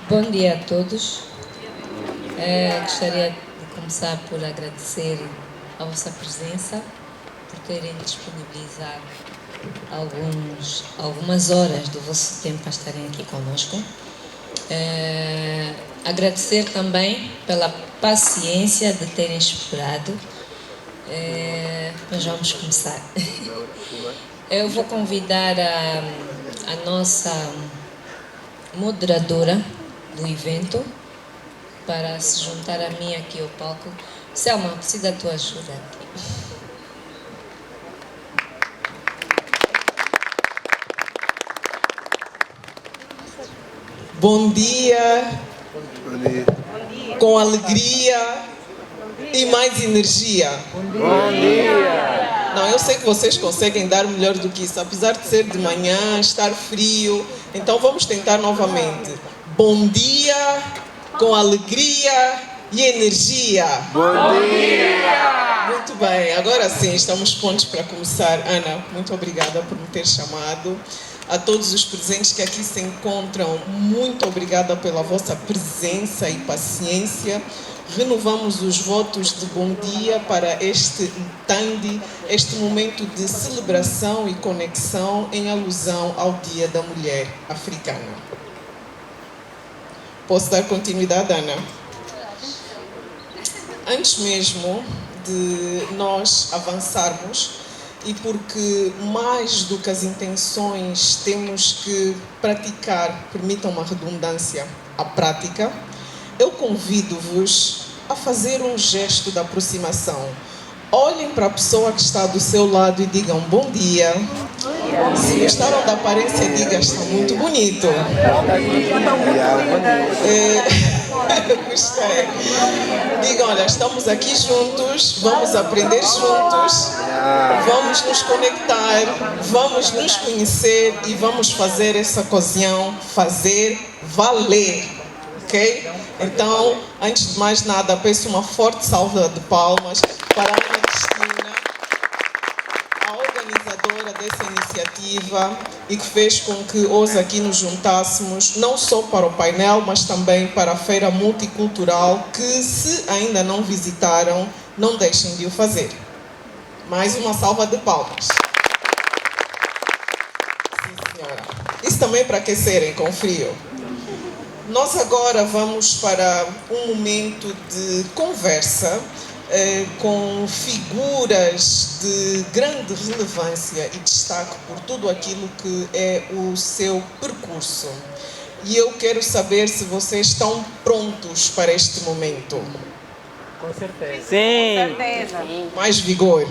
Bom dia a todos. Gostaria de começar por agradecer a vossa presença, por terem disponibilizado algumas horas do vosso tempo para estarem aqui conosco. Agradecer também pela paciência de terem esperado. Mas vamos começar. Eu vou convidar a nossa moderadora do evento para se juntar a mim aqui ao palco. Selma, preciso da tua ajuda aqui. Bom dia, com alegria e mais energia. Bom dia! Não, eu sei que vocês conseguem dar melhor do que isso, apesar de ser de manhã, estar frio. Então vamos tentar novamente. Bom dia, com alegria e energia. Bom dia! Muito bem, agora sim, estamos prontos para começar. Ana, muito obrigada por me ter chamado. A todos os presentes que aqui se encontram, muito obrigada pela vossa presença e paciência. Renovamos os votos de bom dia para este Ntandi, este momento de celebração e conexão em alusão ao Dia da Mulher Africana. Posso dar continuidade, Ana? Antes mesmo de nós avançarmos, e porque mais do que as intenções temos que praticar, permitam uma redundância, a prática, eu convido-vos a fazer um gesto de aproximação. Olhem para a pessoa que está do seu lado e digam bom dia. Se gostaram da aparência, digam está muito bonito. Gostei. Digam, olha, estamos aqui juntos, vamos aprender juntos, vamos nos conectar, vamos nos conhecer e vamos fazer essa ocasião fazer valer, ok? Então, antes de mais nada, peço uma forte salva de palmas para a Ana Cristina, a organizadora dessa iniciativa e que fez com que hoje aqui nos juntássemos, não só para o painel, mas também para a feira multicultural, que se ainda não visitaram, não deixem de o fazer. Mais uma salva de palmas. Sim, senhora. Isso também para aquecerem com frio. Nós agora vamos para um momento de conversa com figuras de grande relevância e destaque por tudo aquilo que é o seu percurso. E eu quero saber se vocês estão prontos para este momento. Com certeza. Sim! Com certeza. Mais vigor.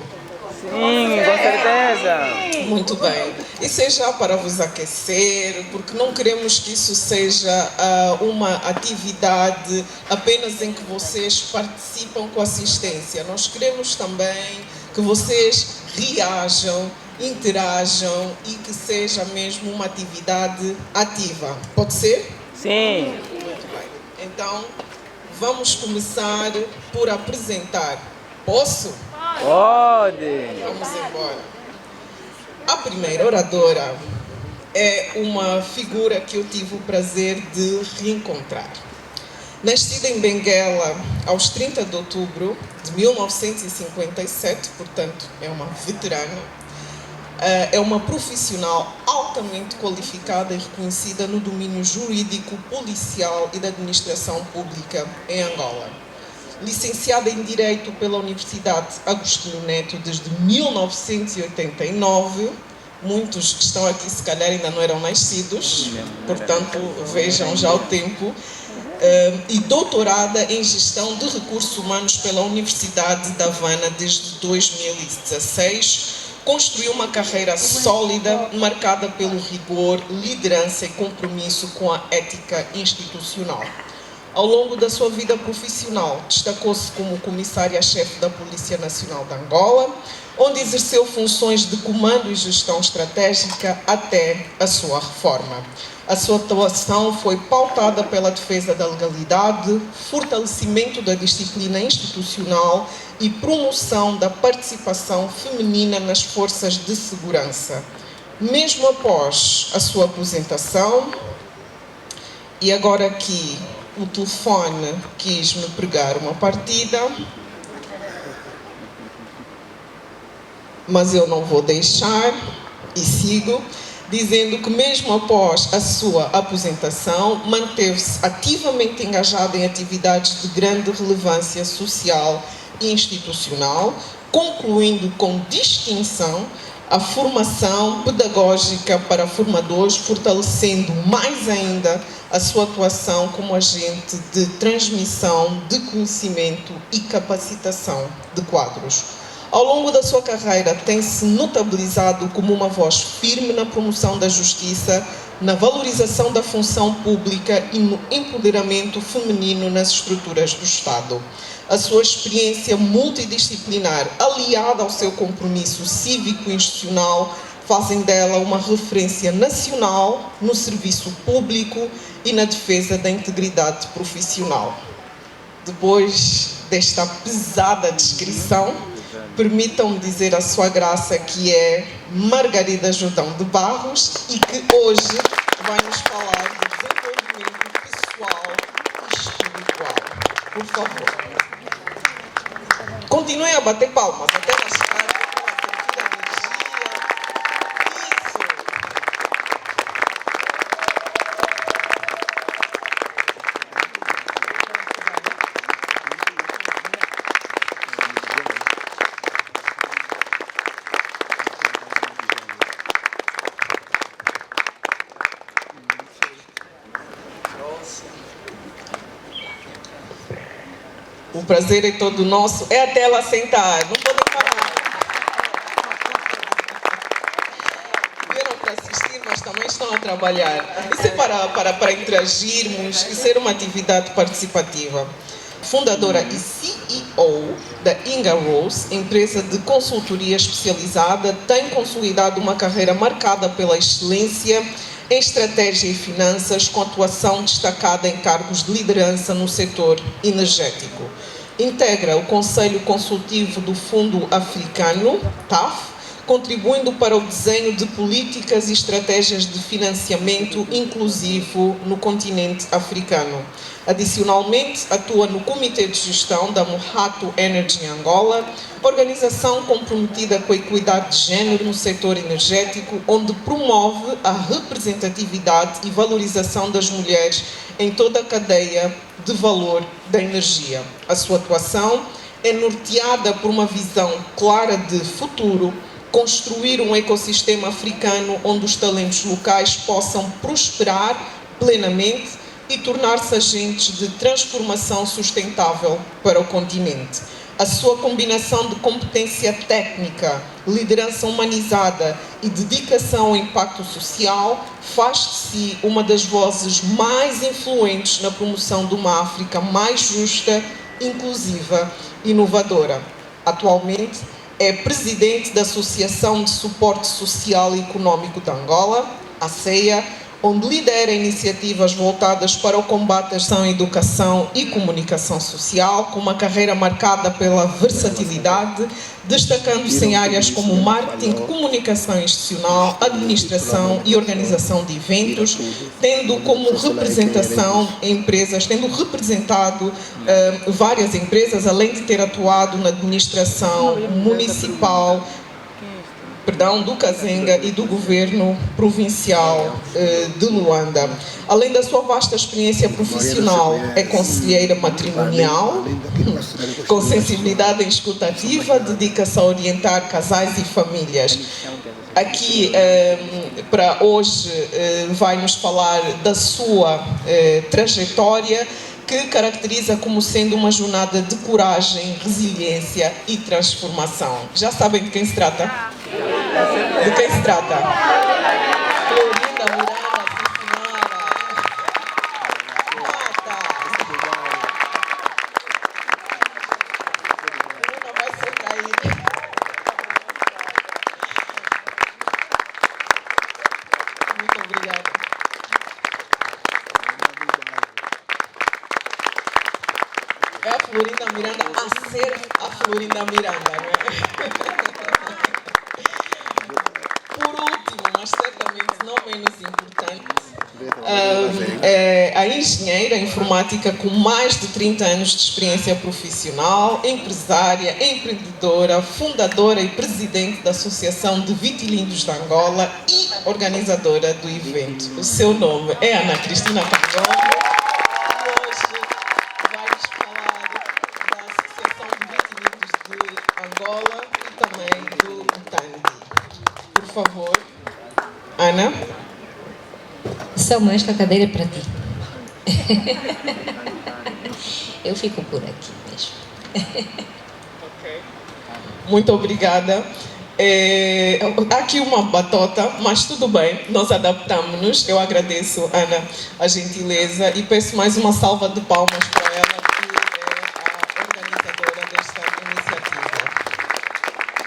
Sim, com certeza! Muito bem. Isso é já para vos aquecer, porque não queremos que isso seja uma atividade apenas em que vocês participam com assistência. Nós queremos também que vocês reajam, interajam e que seja mesmo uma atividade ativa. Pode ser? Sim! Muito bem. Então, vamos começar por apresentar. Posso? Pode! Vamos embora. A primeira oradora é uma figura que eu tive o prazer de reencontrar. Nascida em Benguela aos 30 de outubro de 1957, portanto é uma veterana, é uma profissional altamente qualificada e reconhecida no domínio jurídico, policial e da administração pública em Angola. Licenciada em Direito pela Universidade Agostinho Neto desde 1989, muitos que estão aqui se calhar ainda não eram nascidos, portanto vejam já o tempo, e doutorada em Gestão de Recursos Humanos pela Universidade da Havana desde 2016, construiu uma carreira sólida, marcada pelo rigor, liderança e compromisso com a ética institucional. Ao longo da sua vida profissional, destacou-se como comissária-chefe da Polícia Nacional de Angola, onde exerceu funções de comando e gestão estratégica até a sua reforma. A sua atuação foi pautada pela defesa da legalidade, fortalecimento da disciplina institucional e promoção da participação feminina nas forças de segurança. Mesmo após a sua aposentação, E agora aqui o telefone quis me pregar uma partida, mas eu não vou deixar e sigo, dizendo que mesmo após a sua aposentação, manteve-se ativamente engajado em atividades de grande relevância social e institucional, concluindo com distinção a formação pedagógica para formadores, fortalecendo mais ainda a sua atuação como agente de transmissão de conhecimento e capacitação de quadros. Ao longo da sua carreira, tem-se notabilizado como uma voz firme na promoção da justiça, na valorização da função pública e no empoderamento feminino nas estruturas do Estado. A sua experiência multidisciplinar, aliada ao seu compromisso cívico-institucional, fazem dela uma referência nacional no serviço público e na defesa da integridade profissional. Depois desta pesada descrição, permitam-me dizer a sua graça que é Margarida Jordão de Barros e que hoje vai nos falar de desenvolvimento pessoal e espiritual. Por favor. Continuem a bater palmas até ela chegar com a sentida energia. Isso! O prazer é todo nosso. É até ela sentar. Não podem falar. Vieram para assistir, mas também estão a trabalhar. Isso é para interagirmos e ser uma atividade participativa. Fundadora e CEO da Inga Rose, empresa de consultoria especializada, tem consolidado uma carreira marcada pela excelência em estratégia e finanças, com atuação destacada em cargos de liderança no setor energético. Integra o Conselho Consultivo do Fundo Africano, TAF, contribuindo para o desenho de políticas e estratégias de financiamento inclusivo no continente africano. Adicionalmente, atua no Comitê de Gestão da Mohato Energy Angola, organização comprometida com a equidade de género no setor energético, onde promove a representatividade e valorização das mulheres em toda a cadeia de valor da energia. A sua atuação é norteada por uma visão clara de futuro, construir um ecossistema africano onde os talentos locais possam prosperar plenamente e tornar-se agentes de transformação sustentável para o continente. A sua combinação de competência técnica, liderança humanizada e dedicação ao impacto social faz de si uma das vozes mais influentes na promoção de uma África mais justa, inclusiva e inovadora. Atualmente, é presidente da Associação de Suporte Social e Econômico de Angola, a ASEA, onde lidera iniciativas voltadas para o combate à ação, educação e comunicação social, com uma carreira marcada pela versatilidade, destacando-se em áreas como marketing, comunicação institucional, administração e organização de eventos, tendo como representação empresas, tendo representado várias empresas, além de ter atuado na administração municipal, do Kazenga e do governo provincial de Luanda. Além da sua vasta experiência profissional, é conselheira matrimonial, com sensibilidade escutativa, dedica-se a orientar casais e famílias. Aqui, para hoje, vai nos falar da sua trajetória, que caracteriza como sendo uma jornada de coragem, resiliência e transformação. Já sabem de quem se trata? De quem se trata? Florinda Miranda, sim senhora. Florinda vai ser caída. Muito obrigada. É a Florinda Miranda a ser a Florinda Miranda, não é? Por último, mas certamente não menos importante, é a engenheira informática com mais de 30 anos de experiência profissional, empresária, empreendedora, fundadora e presidente da Associação de Vitilindos de Angola e organizadora do evento. O seu nome é Ana Cristina Cangoma e hoje vai-nos falar da Associação de Vitilindos de Angola e também do Tandi. Por favor, Ana. Selma, esta cadeira é para ti. Eu fico por aqui mesmo. Ok. Muito obrigada. Há aqui uma batota, mas tudo bem, nós adaptamos-nos. Eu agradeço, Ana, a gentileza e peço mais uma salva de palmas para ela, que é a organizadora desta iniciativa.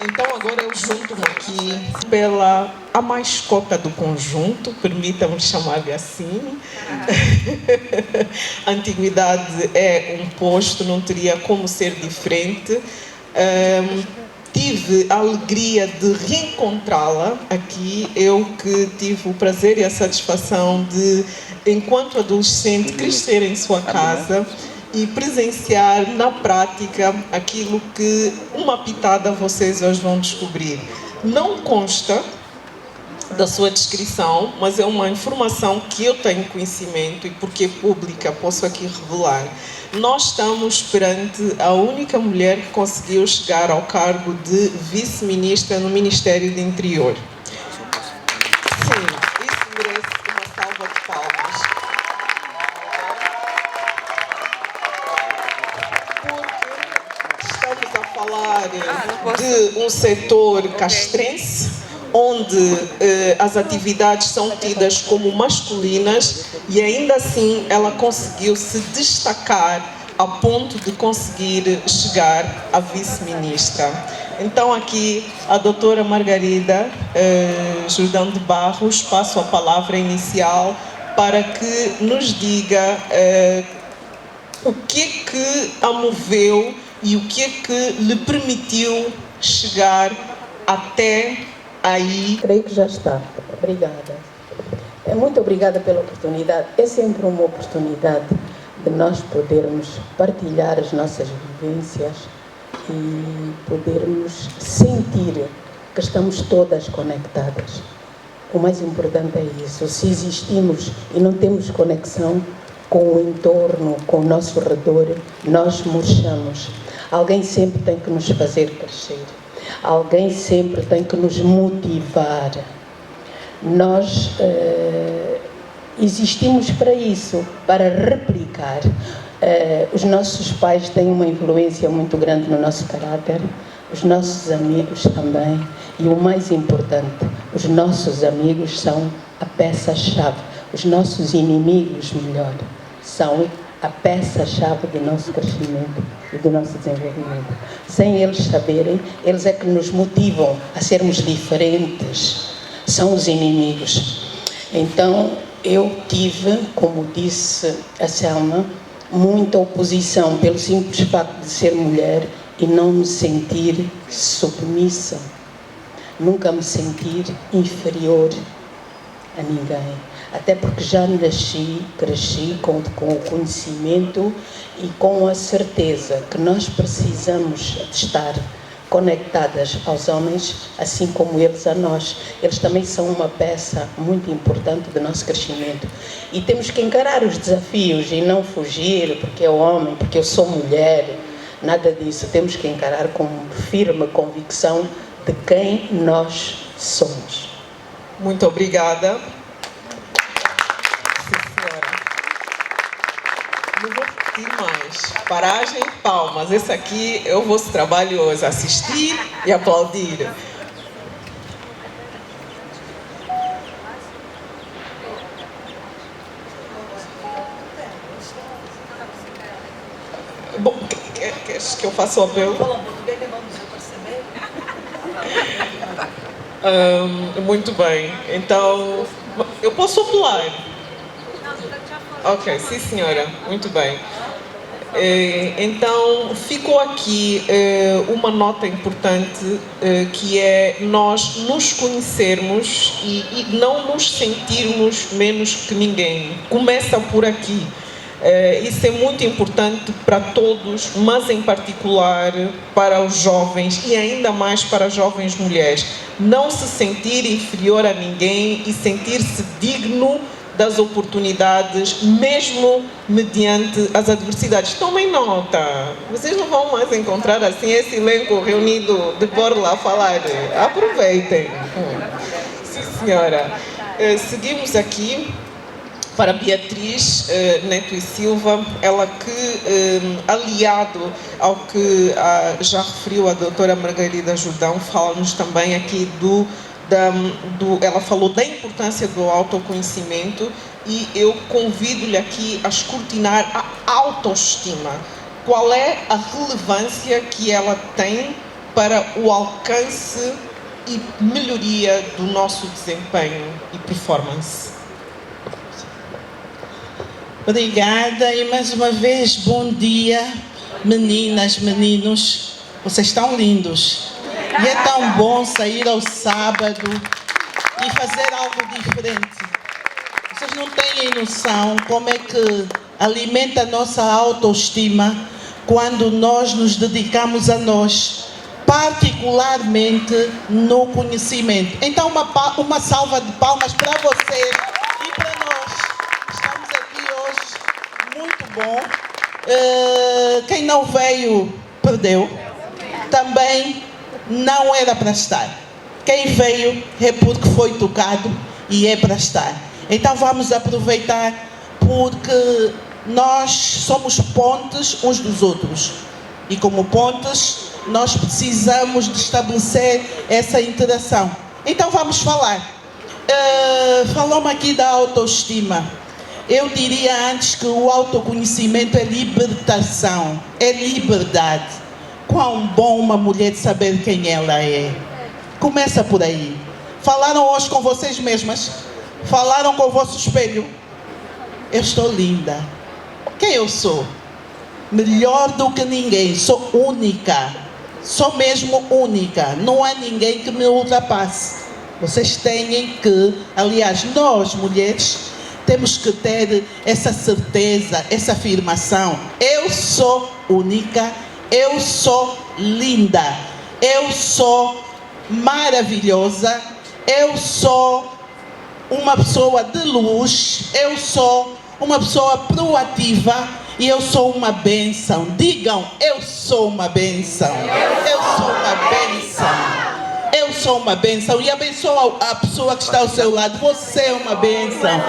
Então agora eu junto-me aqui pela a mascota do conjunto, permitam-me chamar-lhe assim. A antiguidade é um posto, não teria como ser diferente. Tive a alegria de reencontrá-la aqui, eu que tive o prazer e a satisfação de, enquanto adolescente, crescer em sua casa e presenciar na prática aquilo que uma pitada vocês hoje vão descobrir. Não consta da sua descrição, mas é uma informação que eu tenho conhecimento e porque é pública posso aqui revelar. Nós estamos perante a única mulher que conseguiu chegar ao cargo de vice-ministra no Ministério do Interior. Sim, isso merece uma salva de palmas. Porque estamos a falar de um setor castrense, onde as atividades são tidas como masculinas e ainda assim ela conseguiu se destacar a ponto de conseguir chegar a vice-ministra. Então aqui a doutora Margarida Jordão de Barros, passo a palavra inicial para que nos diga o que é que a moveu e o que é que lhe permitiu chegar até aí. Creio que já está. Obrigada. Muito obrigada pela oportunidade. É sempre uma oportunidade de nós podermos partilhar as nossas vivências e podermos sentir que estamos todas conectadas. O mais importante é isso. Se existimos e não temos conexão com o entorno, com o nosso redor, nós murchamos. Alguém sempre tem que nos fazer crescer. Alguém sempre tem que nos motivar. Nós existimos para isso, para replicar. Os nossos pais têm uma influência muito grande no nosso caráter, os nossos amigos também, e o mais importante, os nossos amigos são a peça-chave, os nossos inimigos, melhor, são a peça-chave do nosso crescimento e do nosso desenvolvimento. Sem eles saberem, eles é que nos motivam a sermos diferentes. São os inimigos. Então, eu tive, como disse a Selma, muita oposição pelo simples facto de ser mulher e não me sentir submissa. Nunca me sentir inferior a ninguém. Até porque já nasci, cresci com o conhecimento e com a certeza que nós precisamos de estar conectadas aos homens, assim como eles a nós. Eles também são uma peça muito importante do nosso crescimento. E temos que encarar os desafios e não fugir porque é homem, porque eu sou mulher. Nada disso. Temos que encarar com firme convicção de quem nós somos. Muito obrigada. Não vou repetir mais. Paragem, palmas. Esse aqui é o vosso trabalho hoje. Assistir e aplaudir. Bom, queres que eu faça o apelo? Muito bem. Então, eu posso apelar? Ok, sim senhora. Muito bem. Então, ficou aqui uma nota importante, que é nós nos conhecermos e não nos sentirmos menos que ninguém. Começa por aqui. Isso é muito importante para todos, mas em particular para os jovens e ainda mais para as jovens mulheres. Não se sentir inferior a ninguém e sentir-se digno das oportunidades, mesmo mediante as adversidades. Tomem nota, vocês não vão mais encontrar assim esse elenco reunido de Borla a falar. Aproveitem. Sim, senhora. Seguimos aqui para Beatriz Neto e Silva, ela que, aliado ao que já referiu a doutora Margarida Jordão, fala-nos também aqui ela falou da importância do autoconhecimento, e eu convido-lhe aqui a escrutinar a autoestima. Qual é a relevância que ela tem para o alcance e melhoria do nosso desempenho e performance? Obrigada e mais uma vez bom dia, meninas, meninos, vocês estão lindos. E é tão bom sair ao sábado e fazer algo diferente. Vocês não têm noção como é que alimenta a nossa autoestima quando nós nos dedicamos a nós, particularmente no conhecimento. Então uma salva de palmas para vocês e para nós. Estamos aqui hoje, muito bom. Quem não veio, perdeu. Também não era para estar. Quem veio é porque foi tocado e é para estar. Então vamos aproveitar, porque nós somos pontes uns dos outros. E como pontes, nós precisamos de estabelecer essa interação. Então vamos falar. Falamos aqui da autoestima. Eu diria antes que o autoconhecimento é libertação, é liberdade. Quão bom uma mulher de saber quem ela é. Começa por aí. Falaram hoje com vocês mesmas? Falaram com o vosso espelho? Eu estou linda. Quem eu sou? Melhor do que ninguém. Sou única. Sou mesmo única. Não há ninguém que me ultrapasse. Vocês têm que, aliás, nós mulheres, temos que ter essa certeza, essa afirmação. Eu sou única. Eu sou linda, eu sou maravilhosa, eu sou uma pessoa de luz, eu sou uma pessoa proativa e eu sou uma bênção. Digam, eu sou uma bênção. Eu sou uma bênção. Eu sou uma bênção. E abençoa a pessoa que está ao seu lado. Você é uma bênção.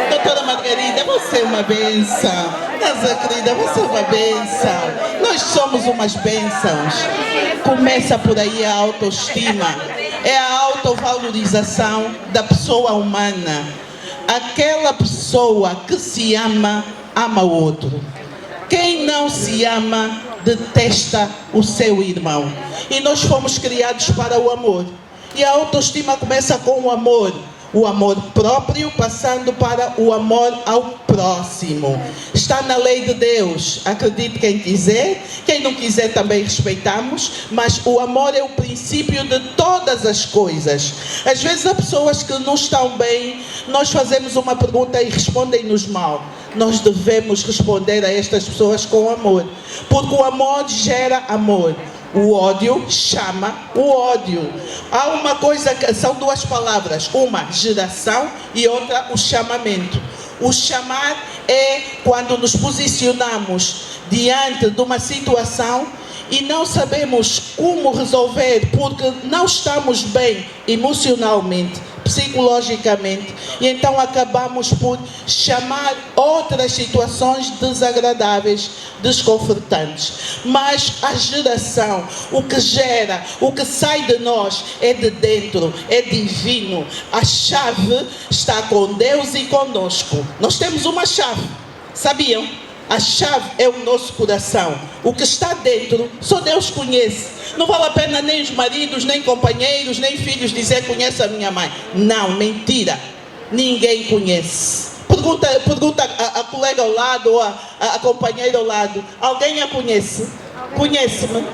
Doutora Margarida, você é uma bênção. Nossa querida, você é uma bênção. Nós somos umas bênçãos. Começa por aí a autoestima. É a autovalorização da pessoa humana. Aquela pessoa que se ama, ama o outro. Quem não se ama, detesta o seu irmão. E nós fomos criados para o amor. E a autoestima começa com o amor. O amor próprio, passando para o amor ao próximo. Está na lei de Deus. Acredite quem quiser. Quem não quiser também respeitamos. Mas o amor é o princípio de todas as coisas. Às vezes há pessoas que não estão bem. Nós fazemos uma pergunta e respondem-nos mal. Nós devemos responder a estas pessoas com amor. Porque o amor gera amor. O ódio chama o ódio. Há uma coisa, são duas palavras. Uma, geração, e outra, o chamamento. O chamar é quando nos posicionamos diante de uma situação e não sabemos como resolver, porque não estamos bem emocionalmente, psicologicamente, e então acabamos por chamar outras situações desagradáveis, desconfortantes. Mas a geração, o que gera, o que sai de nós é de dentro, é divino. A chave está com Deus e conosco. Nós temos uma chave, sabiam? A chave é o nosso coração. O que está dentro, só Deus conhece. Não vale a pena nem os maridos, nem companheiros, nem filhos dizer conhece a minha mãe. Não, mentira. Ninguém conhece. Por pergunta a colega ao lado ou a companheira ao lado. Alguém a conhece? Conhece-me?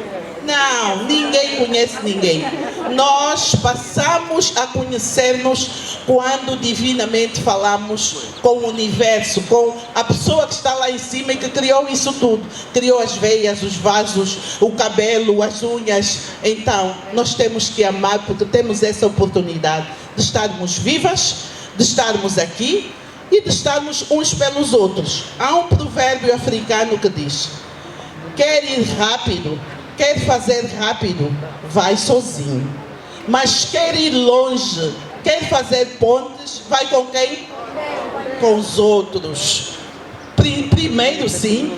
Não, ninguém conhece ninguém. Nós passamos a conhecer-nos quando divinamente falamos com o universo, com a pessoa que está lá em cima e que criou isso tudo. Criou as veias, os vasos, o cabelo, as unhas. Então, nós temos que amar porque temos essa oportunidade de estarmos vivas, de estarmos aqui e de estarmos uns pelos outros. Há um provérbio africano que diz: quer ir rápido, quer fazer rápido, vai sozinho. Mas quer ir longe, quer fazer pontes, vai com quem? Com os outros. Primeiro, sim,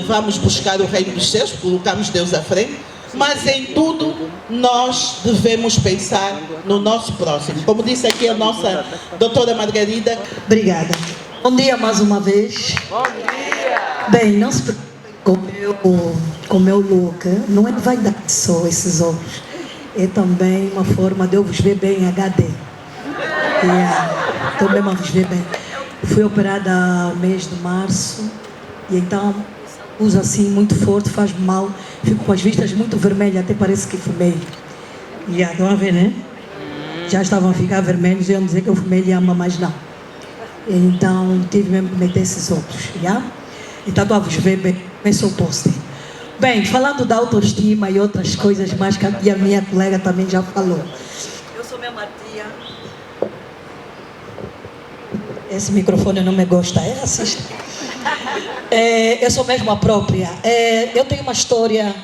vamos buscar o reino dos céus, colocamos Deus à frente, mas em tudo nós devemos pensar no nosso próximo. Como disse aqui a nossa doutora Margarida. Obrigada. Bom dia mais uma vez. Bom dia! Bem, não se preocupe com o meu look, não é vaidade só esses olhos, é também uma forma de eu vos ver bem em HD. Estou mesmo a vos ver bem. Fui operada no mês de março e então uso assim muito forte, faz mal, fico com as vistas muito vermelhas, até parece que fumei. Estão a ver, né? Já estavam a ficar vermelhos e iam dizer que eu fumei e ama, mas não. Então tive mesmo que meter esses óculos, Então estou a vos ver bem, começou o post. Bem, falando da autoestima e outras coisas mais que a minha colega também já falou. Eu sou mesmo a tia. Esse microfone não me gosta, é racista. Eu sou mesmo a própria. Eu tenho uma história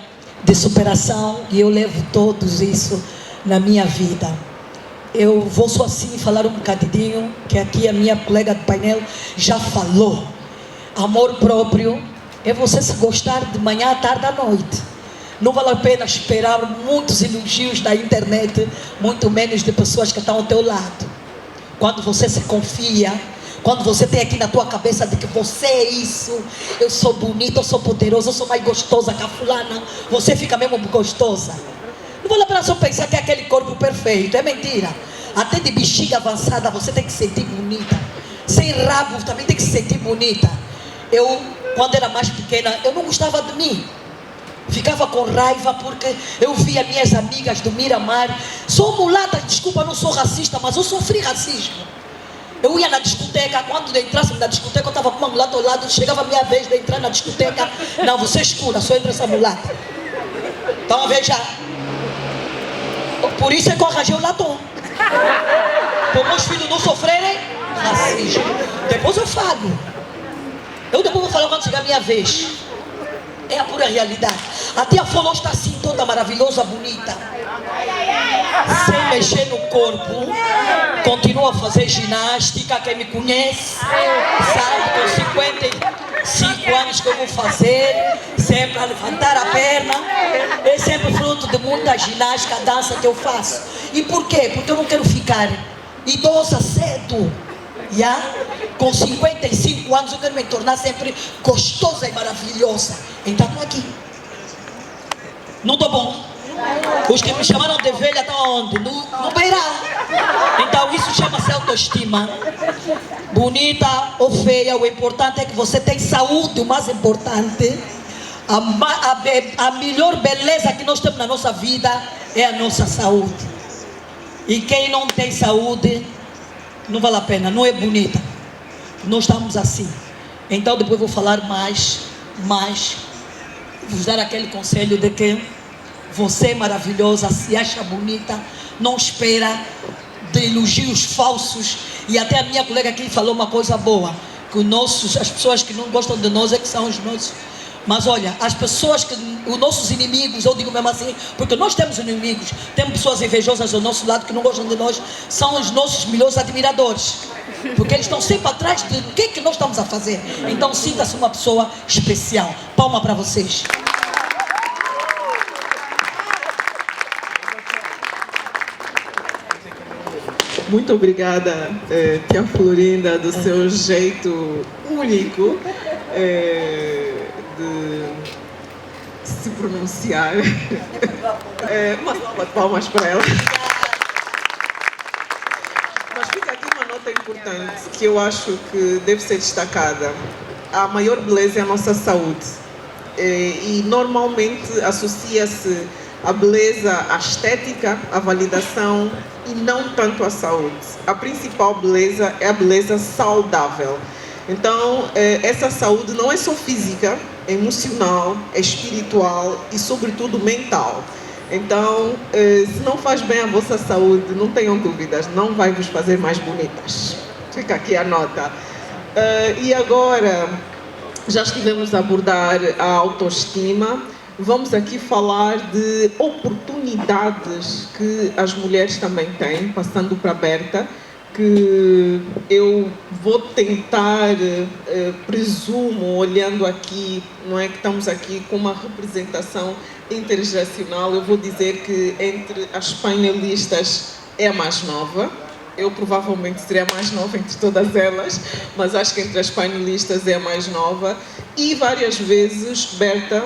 de superação e eu levo todos isso na minha vida. Eu vou só assim falar um bocadinho, que aqui a minha colega de painel já falou. Amor próprio é você se gostar de manhã, à tarde, à noite. Não vale a pena esperar muitos elogios da internet, muito menos de pessoas que estão ao teu lado. Quando você se confia, quando você tem aqui na tua cabeça de que você é isso, eu sou bonita, eu sou poderosa, eu sou mais gostosa que a fulana, você fica mesmo gostosa. Não vale a pena só pensar que é aquele corpo perfeito, é mentira. Até de bexiga avançada você tem que se sentir bonita. Sem rabo também tem que se sentir bonita. Eu, quando era mais pequena, eu não gostava de mim. Ficava com raiva porque eu via minhas amigas do Miramar. Sou mulata, desculpa, não sou racista, mas eu sofri racismo. Eu ia na discoteca, quando entrasse na discoteca, eu estava com uma mulata ao lado, chegava a minha vez de entrar na discoteca. Não, você é escura, só entra essa mulata. Então veja, por isso é que eu arranjei o latão. Para meus filhos não sofrerem racismo. Depois eu falo. Eu depois vou falar quando chegar a minha vez. É a pura realidade. A tia Folô está assim, toda maravilhosa, bonita. Sem mexer no corpo. Continua a fazer ginástica. Quem me conhece sabe com 55 anos que eu vou fazer. Sempre a levantar a perna. É sempre fruto de muita ginástica, dança que eu faço. E por quê? Porque eu não quero ficar idosa cedo. Com 55 anos eu quero me tornar sempre gostosa e maravilhosa. Então estou aqui. Não estou bom. Os que me chamaram de velha estão aonde? No beiral. Então isso chama-se autoestima. Bonita ou feia, o importante é que você tem saúde. O mais importante, a melhor beleza que nós temos na nossa vida é a nossa saúde. E quem não tem saúde, não vale a pena, não é bonita. Nós estamos assim. Então depois vou falar mais. Vou dar aquele conselho de que você é maravilhosa, se acha bonita, não espera de elogios falsos. E até a minha colega aqui falou uma coisa boa, que as pessoas que não gostam de nós é que são os nossos. Mas olha, as pessoas os nossos inimigos, eu digo mesmo assim, porque nós temos inimigos, temos pessoas invejosas do nosso lado que não gostam de nós, são os nossos melhores admiradores. Porque eles estão sempre atrás de o que nós estamos a fazer. Então sinta-se uma pessoa especial. Palma para vocês. Muito obrigada, tia Florinda, do seu jeito único de se pronunciar. Uma salva de palmas para ela. Mas fica aqui uma nota importante. importante que eu acho que deve ser destacada. A maior beleza é a nossa saúde. E normalmente associa-se a beleza à estética, à validação e não tanto à saúde. A principal beleza é a beleza saudável. Então, essa saúde não é só física, é emocional, é espiritual e, sobretudo, mental. Então, se não faz bem à vossa saúde, não tenham dúvidas, não vai vos fazer mais bonitas. Fica aqui a nota. E agora, já estivemos a abordar a autoestima. Vamos aqui falar de oportunidades que as mulheres também têm, passando para a Berta, que eu vou tentar, presumo, olhando aqui, não é que estamos aqui com uma representação intergeracional, eu vou dizer que entre as painelistas é a mais nova. Eu provavelmente seria a mais nova entre todas elas, mas acho que entre as painelistas é a mais nova. E várias vezes, Berta,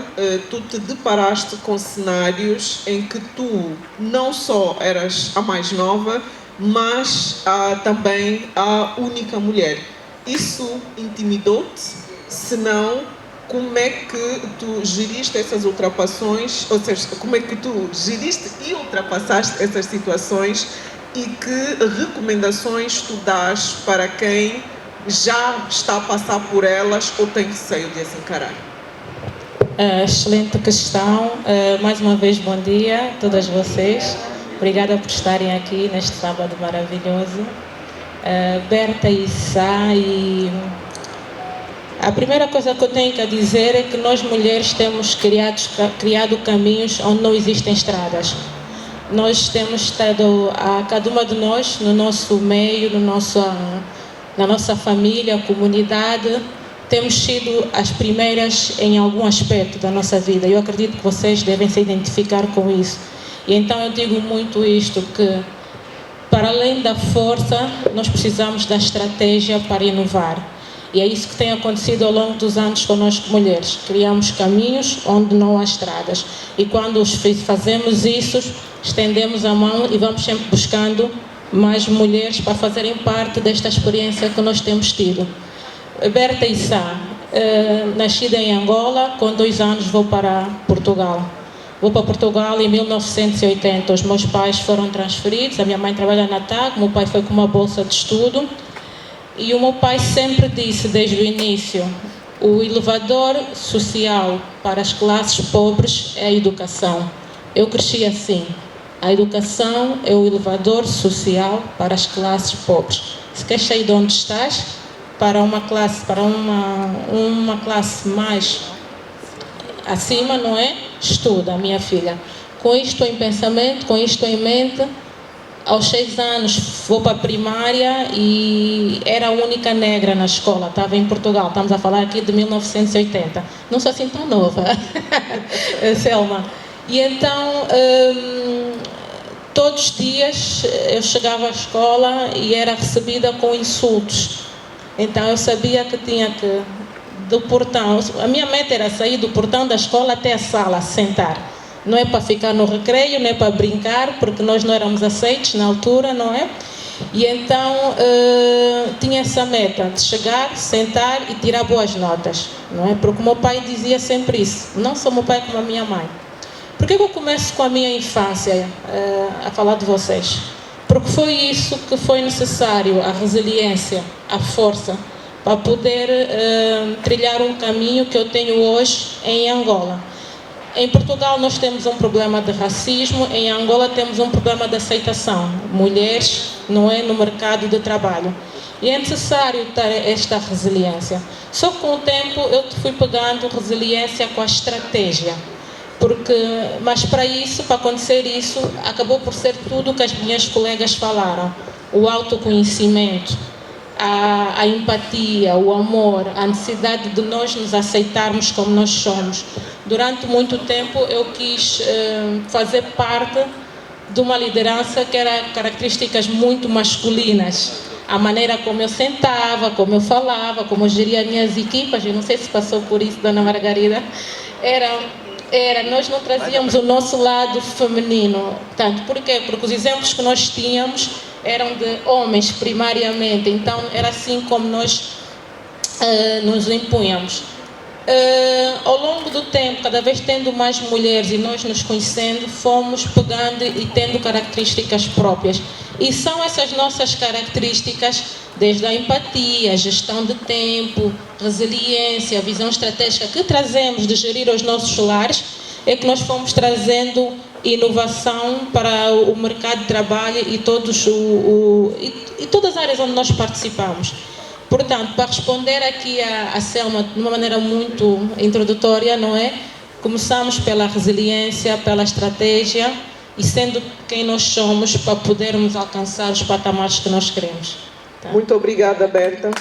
tu te deparaste com cenários em que tu não só eras a mais nova, mas também a única mulher. Isso intimidou-te? Se não, como é que tu geriste essas ultrapassações, ou seja, como é que tu geriste e ultrapassaste essas situações? E que recomendações tu dás para quem já está a passar por elas ou tem receio de as encarar? Excelente questão. Mais uma vez, bom dia a todas vocês. Obrigada por estarem aqui neste sábado maravilhoso. Berta e Sá, e a primeira coisa que eu tenho que dizer é que nós mulheres temos criado caminhos onde não existem estradas. Nós temos estado, cada uma de nós, no nosso meio, na nossa família, comunidade, temos sido as primeiras em algum aspecto da nossa vida. Eu acredito que vocês devem se identificar com isso. E então eu digo muito isto, que para além da força, nós precisamos da estratégia para inovar. E é isso que tem acontecido ao longo dos anos conosco mulheres. Criamos caminhos onde não há estradas. E quando fazemos isso, estendemos a mão e vamos sempre buscando mais mulheres para fazerem parte desta experiência que nós temos tido. Berta e Sá, nascida em Angola, com 2 anos vou para Portugal. Vou para Portugal em 1980. Os meus pais foram transferidos, a minha mãe trabalha na TAG, o meu pai foi com uma bolsa de estudo. E o meu pai sempre disse, desde o início, o elevador social para as classes pobres é a educação. Eu cresci assim. A educação é o elevador social para as classes pobres. Se queres sair de onde estás, para uma classe mais acima, não é? Estuda, minha filha. Com isto em pensamento, com isto em mente, aos 6 anos vou para a primária e era a única negra na escola. Estava em Portugal, estamos a falar aqui de 1980. Não sou assim tão nova, Selma. E então, todos os dias eu chegava à escola e era recebida com insultos. Então eu sabia que tinha que, do portão, a minha meta era sair do portão da escola até a sala, sentar. Não é para ficar no recreio, não é para brincar, porque nós não éramos aceitos na altura, não é? E então tinha essa meta de chegar, sentar e tirar boas notas, não é? Porque o meu pai dizia sempre isso, não só o meu pai como a minha mãe. Por que eu começo com a minha infância a falar de vocês? Porque foi isso que foi necessário, a resiliência, a força, para poder trilhar um caminho que eu tenho hoje em Angola. Em Portugal nós temos um problema de racismo, em Angola temos um problema de aceitação, mulheres, não é, no mercado de trabalho. E é necessário ter esta resiliência. Só que com o tempo eu fui pegando resiliência com a estratégia. Mas para isso, para acontecer isso, acabou por ser tudo o que as minhas colegas falaram. O autoconhecimento, a empatia, o amor, a necessidade de nós nos aceitarmos como nós somos. Durante muito tempo eu quis fazer parte de uma liderança que era características muito masculinas. A maneira como eu sentava, como eu falava, como eu geria as minhas equipas, eu não sei se passou por isso, Dona Margarida, nós não trazíamos o nosso lado feminino. Portanto, por quê? Porque os exemplos que nós tínhamos eram de homens primariamente, então era assim como nós nos impunhamos. Ao longo do tempo, cada vez tendo mais mulheres e nós nos conhecendo, fomos pegando e tendo características próprias. E são essas nossas características, desde a empatia, a gestão de tempo, resiliência, a visão estratégica que trazemos de gerir os nossos lares, é que nós fomos trazendo inovação para o mercado de trabalho e todas as áreas onde nós participamos. Portanto, para responder aqui a Selma de uma maneira muito introdutória, não é? Começamos pela resiliência, pela estratégia e sendo quem nós somos para podermos alcançar os patamares que nós queremos. Tá? Muito obrigada, Berta.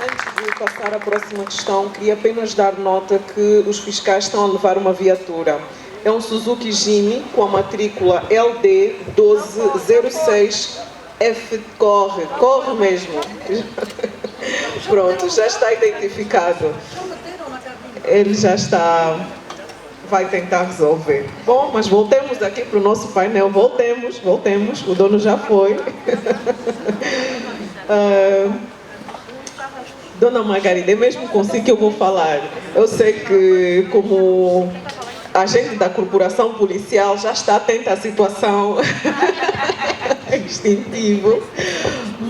Antes de passar à próxima questão, queria apenas dar nota que os fiscais estão a levar uma viatura. É um Suzuki Jimny com a matrícula LD 1206 F. Corre mesmo. Pronto, já está identificado. Ele já está, vai tentar resolver. Bom, mas voltemos aqui para o nosso painel. Voltemos. O dono já foi. Dona Margarida, é mesmo consigo que eu vou falar. Eu sei que, como agente da corporação policial, já está atenta à situação instintivo,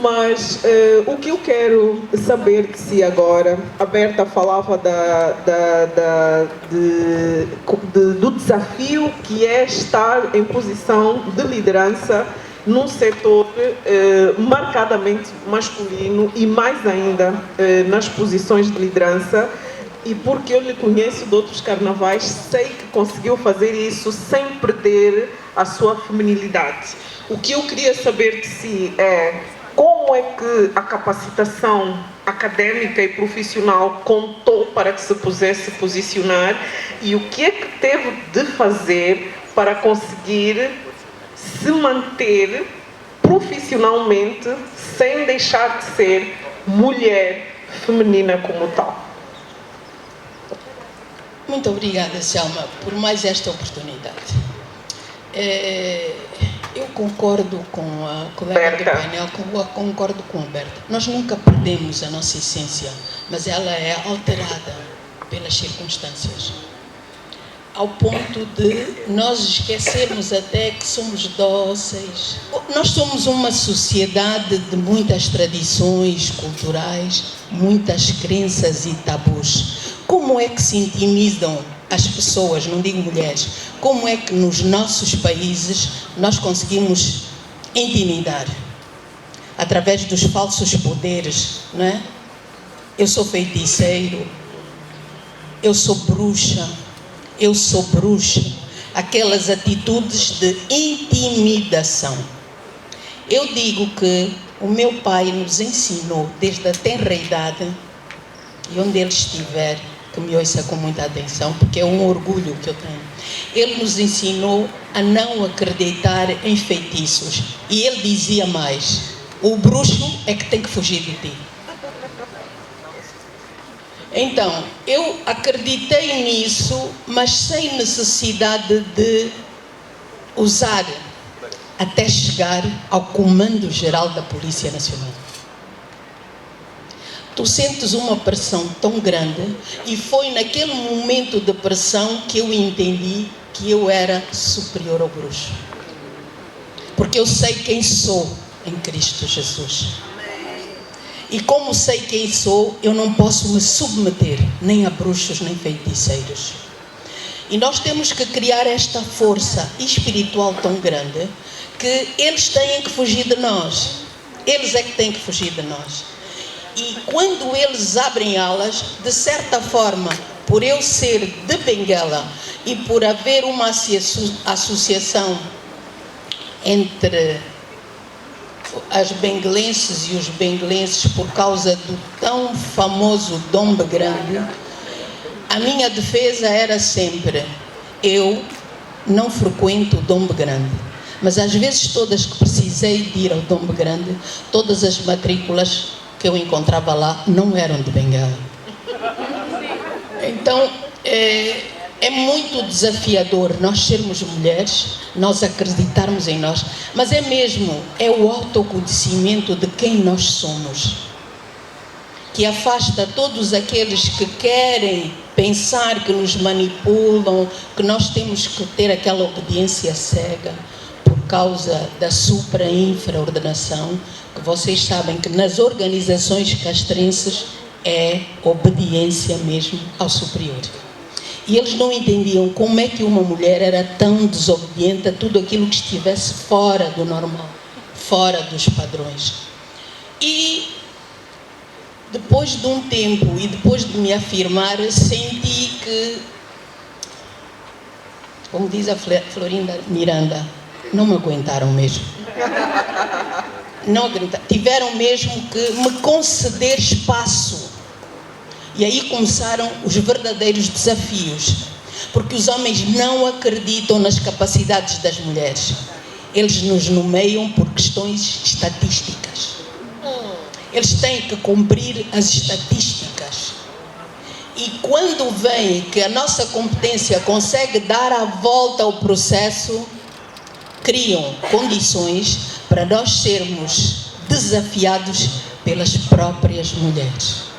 mas o que eu quero saber de si agora, a Berta falava do desafio que é estar em posição de liderança num setor marcadamente masculino e mais ainda nas posições de liderança. E porque eu lhe conheço de outros carnavais, sei que conseguiu fazer isso sem perder a sua feminilidade. O que eu queria saber de si é como é que a capacitação académica e profissional contou para que se pudesse posicionar e o que é que teve de fazer para conseguir se manter profissionalmente sem deixar de ser mulher feminina como tal. Muito obrigada, Selma, por mais esta oportunidade. Eu concordo com a colega do painel, concordo com a Berta. Nós nunca perdemos a nossa essência, mas ela é alterada pelas circunstâncias. Ao ponto de nós esquecermos até que somos dóceis. Nós somos uma sociedade de muitas tradições culturais, muitas crenças e tabus. Como é que se intimidam as pessoas, não digo mulheres, como é que nos nossos países nós conseguimos intimidar? Através dos falsos poderes, não é? Eu sou feiticeiro, eu sou bruxa, aquelas atitudes de intimidação. Eu digo que o meu pai nos ensinou desde a tenra idade, e onde ele estiver, que me ouça com muita atenção, porque é um orgulho que eu tenho. Ele nos ensinou a não acreditar em feitiços. E ele dizia mais: o bruxo é que tem que fugir de ti. Então, eu acreditei nisso, mas sem necessidade de usar até chegar ao Comando-Geral da Polícia Nacional. Tu sentes uma pressão tão grande e foi naquele momento de pressão que eu entendi que eu era superior ao bruxo. Porque eu sei quem sou em Cristo Jesus. E como sei quem sou, eu não posso me submeter nem a bruxos nem feiticeiros. E nós temos que criar esta força espiritual tão grande que eles têm que fugir de nós. Eles é que têm que fugir de nós. E quando eles abrem alas, de certa forma, por eu ser de Benguela e por haver uma associação entre as benguelenses e os benguelenses por causa do tão famoso Dombe Grande, a minha defesa era sempre: eu não frequento o Dombe Grande, mas às vezes todas que precisei de ir ao Dombe Grande, todas as matrículas que eu encontrava lá não eram de Benguela. Então, é muito desafiador nós sermos mulheres, nós acreditarmos em nós, mas é o autoconhecimento de quem nós somos, que afasta todos aqueles que querem pensar que nos manipulam, que nós temos que ter aquela obediência cega por causa da supra e infraordenação, que vocês sabem que nas organizações castrenses é obediência mesmo ao superior. E eles não entendiam como é que uma mulher era tão desobediente a tudo aquilo que estivesse fora do normal, fora dos padrões. E depois de um tempo e depois de me afirmar, senti que, como diz a Florinda Miranda, não me aguentaram mesmo. Não aguentaram. Tiveram mesmo que me conceder espaço. E aí começaram os verdadeiros desafios, porque os homens não acreditam nas capacidades das mulheres. Eles nos nomeiam por questões estatísticas. Eles têm que cumprir as estatísticas. E quando veem que a nossa competência consegue dar a volta ao processo, criam condições para nós sermos desafiados pelas próprias mulheres.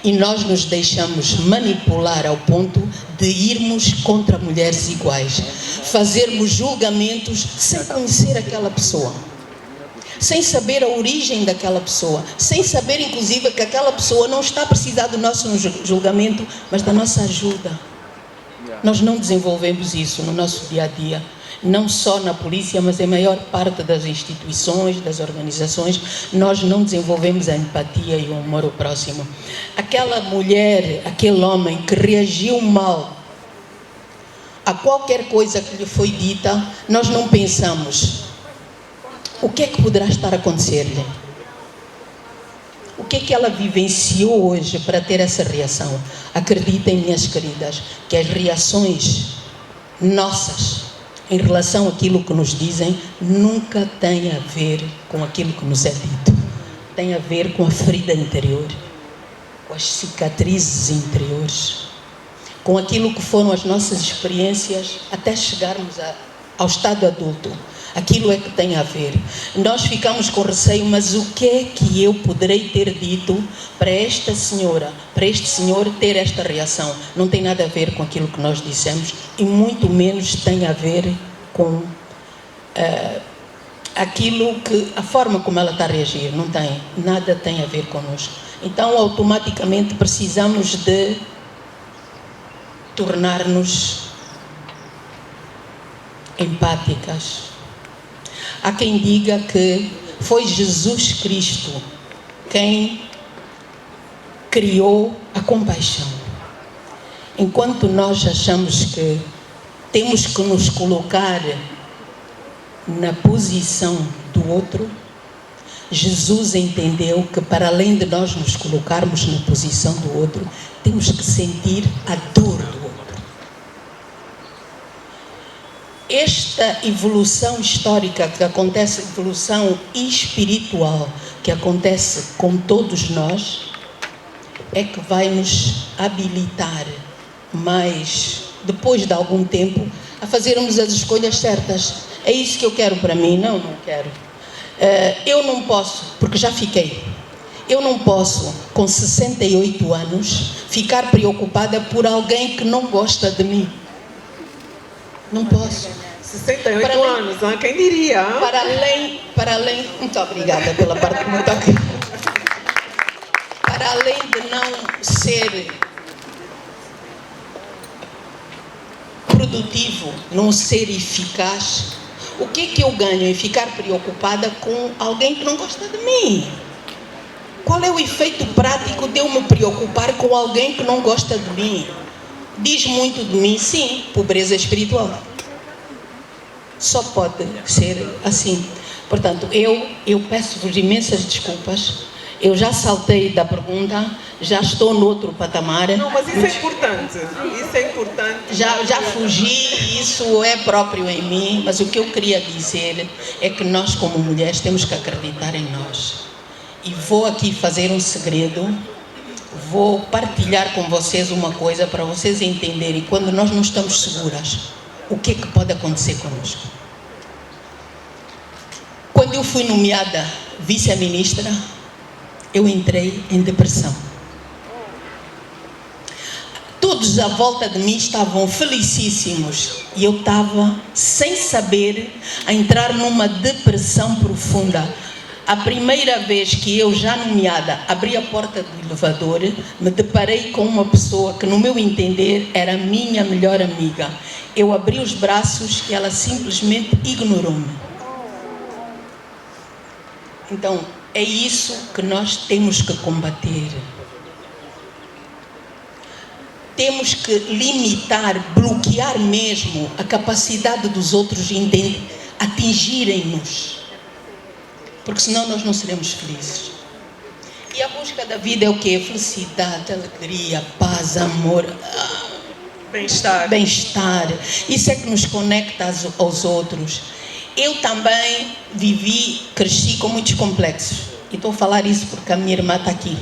E nós nos deixamos manipular ao ponto de irmos contra mulheres iguais, fazermos julgamentos sem conhecer aquela pessoa, sem saber a origem daquela pessoa, sem saber inclusive que aquela pessoa não está a precisar do nosso julgamento, mas da nossa ajuda. Nós não desenvolvemos isso no nosso dia a dia, não só na polícia, mas em maior parte das instituições, das organizações, nós não desenvolvemos a empatia e o amor ao próximo. Aquela mulher, aquele homem que reagiu mal a qualquer coisa que lhe foi dita, nós não pensamos, o que é que poderá estar a acontecer-lhe? O que é que ela vivenciou hoje para ter essa reação? Acreditem, minhas queridas, que as reações nossas em relação àquilo que nos dizem nunca têm a ver com aquilo que nos é dito. Tem a ver com a ferida interior, com as cicatrizes interiores, com aquilo que foram as nossas experiências até chegarmos ao estado adulto. Aquilo é que tem a ver. Nós ficamos com receio, mas o que é que eu poderei ter dito para esta senhora, para este senhor ter esta reação? Não tem nada a ver com aquilo que nós dissemos e muito menos tem a ver com aquilo que, a forma como ela está a reagir. Não tem, nada tem a ver connosco. Então, automaticamente precisamos de tornar-nos empáticas. Há quem diga que foi Jesus Cristo quem criou a compaixão. Enquanto nós achamos que temos que nos colocar na posição do outro, Jesus entendeu que para além de nós nos colocarmos na posição do outro, temos que sentir a dor do outro. Esta evolução histórica que acontece, evolução espiritual que acontece com todos nós, é que vai nos habilitar mais, depois de algum tempo, a fazermos as escolhas certas. É isso que eu quero para mim? Não quero. Eu não posso, porque já fiquei. Eu não posso, com 68 anos, ficar preocupada por alguém que não gosta de mim. Não posso. 68 anos, quem diria? Para além, muito obrigada pela parte que me toca. Para além de não ser produtivo, não ser eficaz, o que é que eu ganho em ficar preocupada com alguém que não gosta de mim? Qual é o efeito prático de eu me preocupar com alguém que não gosta de mim? Diz muito de mim, sim, pobreza espiritual. Só pode ser assim. Portanto, eu peço-vos imensas desculpas. Eu já saltei da pergunta, já estou noutro patamar. Não, mas isso é importante. Isso é importante. Já fugi, isso é próprio em mim. Mas o que eu queria dizer é que nós, como mulheres, temos que acreditar em nós. E vou aqui fazer um segredo. vou partilhar com vocês uma coisa para vocês entenderem quando nós não estamos seguras o que é que pode acontecer conosco. Quando eu fui nomeada vice-ministra, eu entrei em depressão. Todos à volta de mim estavam felicíssimos e eu estava, sem saber, a entrar numa depressão profunda. A primeira vez que eu, já nomeada, abri a porta do elevador, me deparei com uma pessoa que, no meu entender, era minha melhor amiga. Eu abri os braços e ela simplesmente ignorou-me. Então, é isso que nós temos que combater. Temos que limitar, bloquear mesmo a capacidade dos outros de atingirem-nos. Porque senão nós não seremos felizes. E a busca da vida é o quê? Felicidade, alegria, paz, amor, Bem-estar. bem-estar. Isso é que nos conecta aos outros. Eu também cresci com muitos complexos. E estou a falar isso porque a minha irmã está aqui.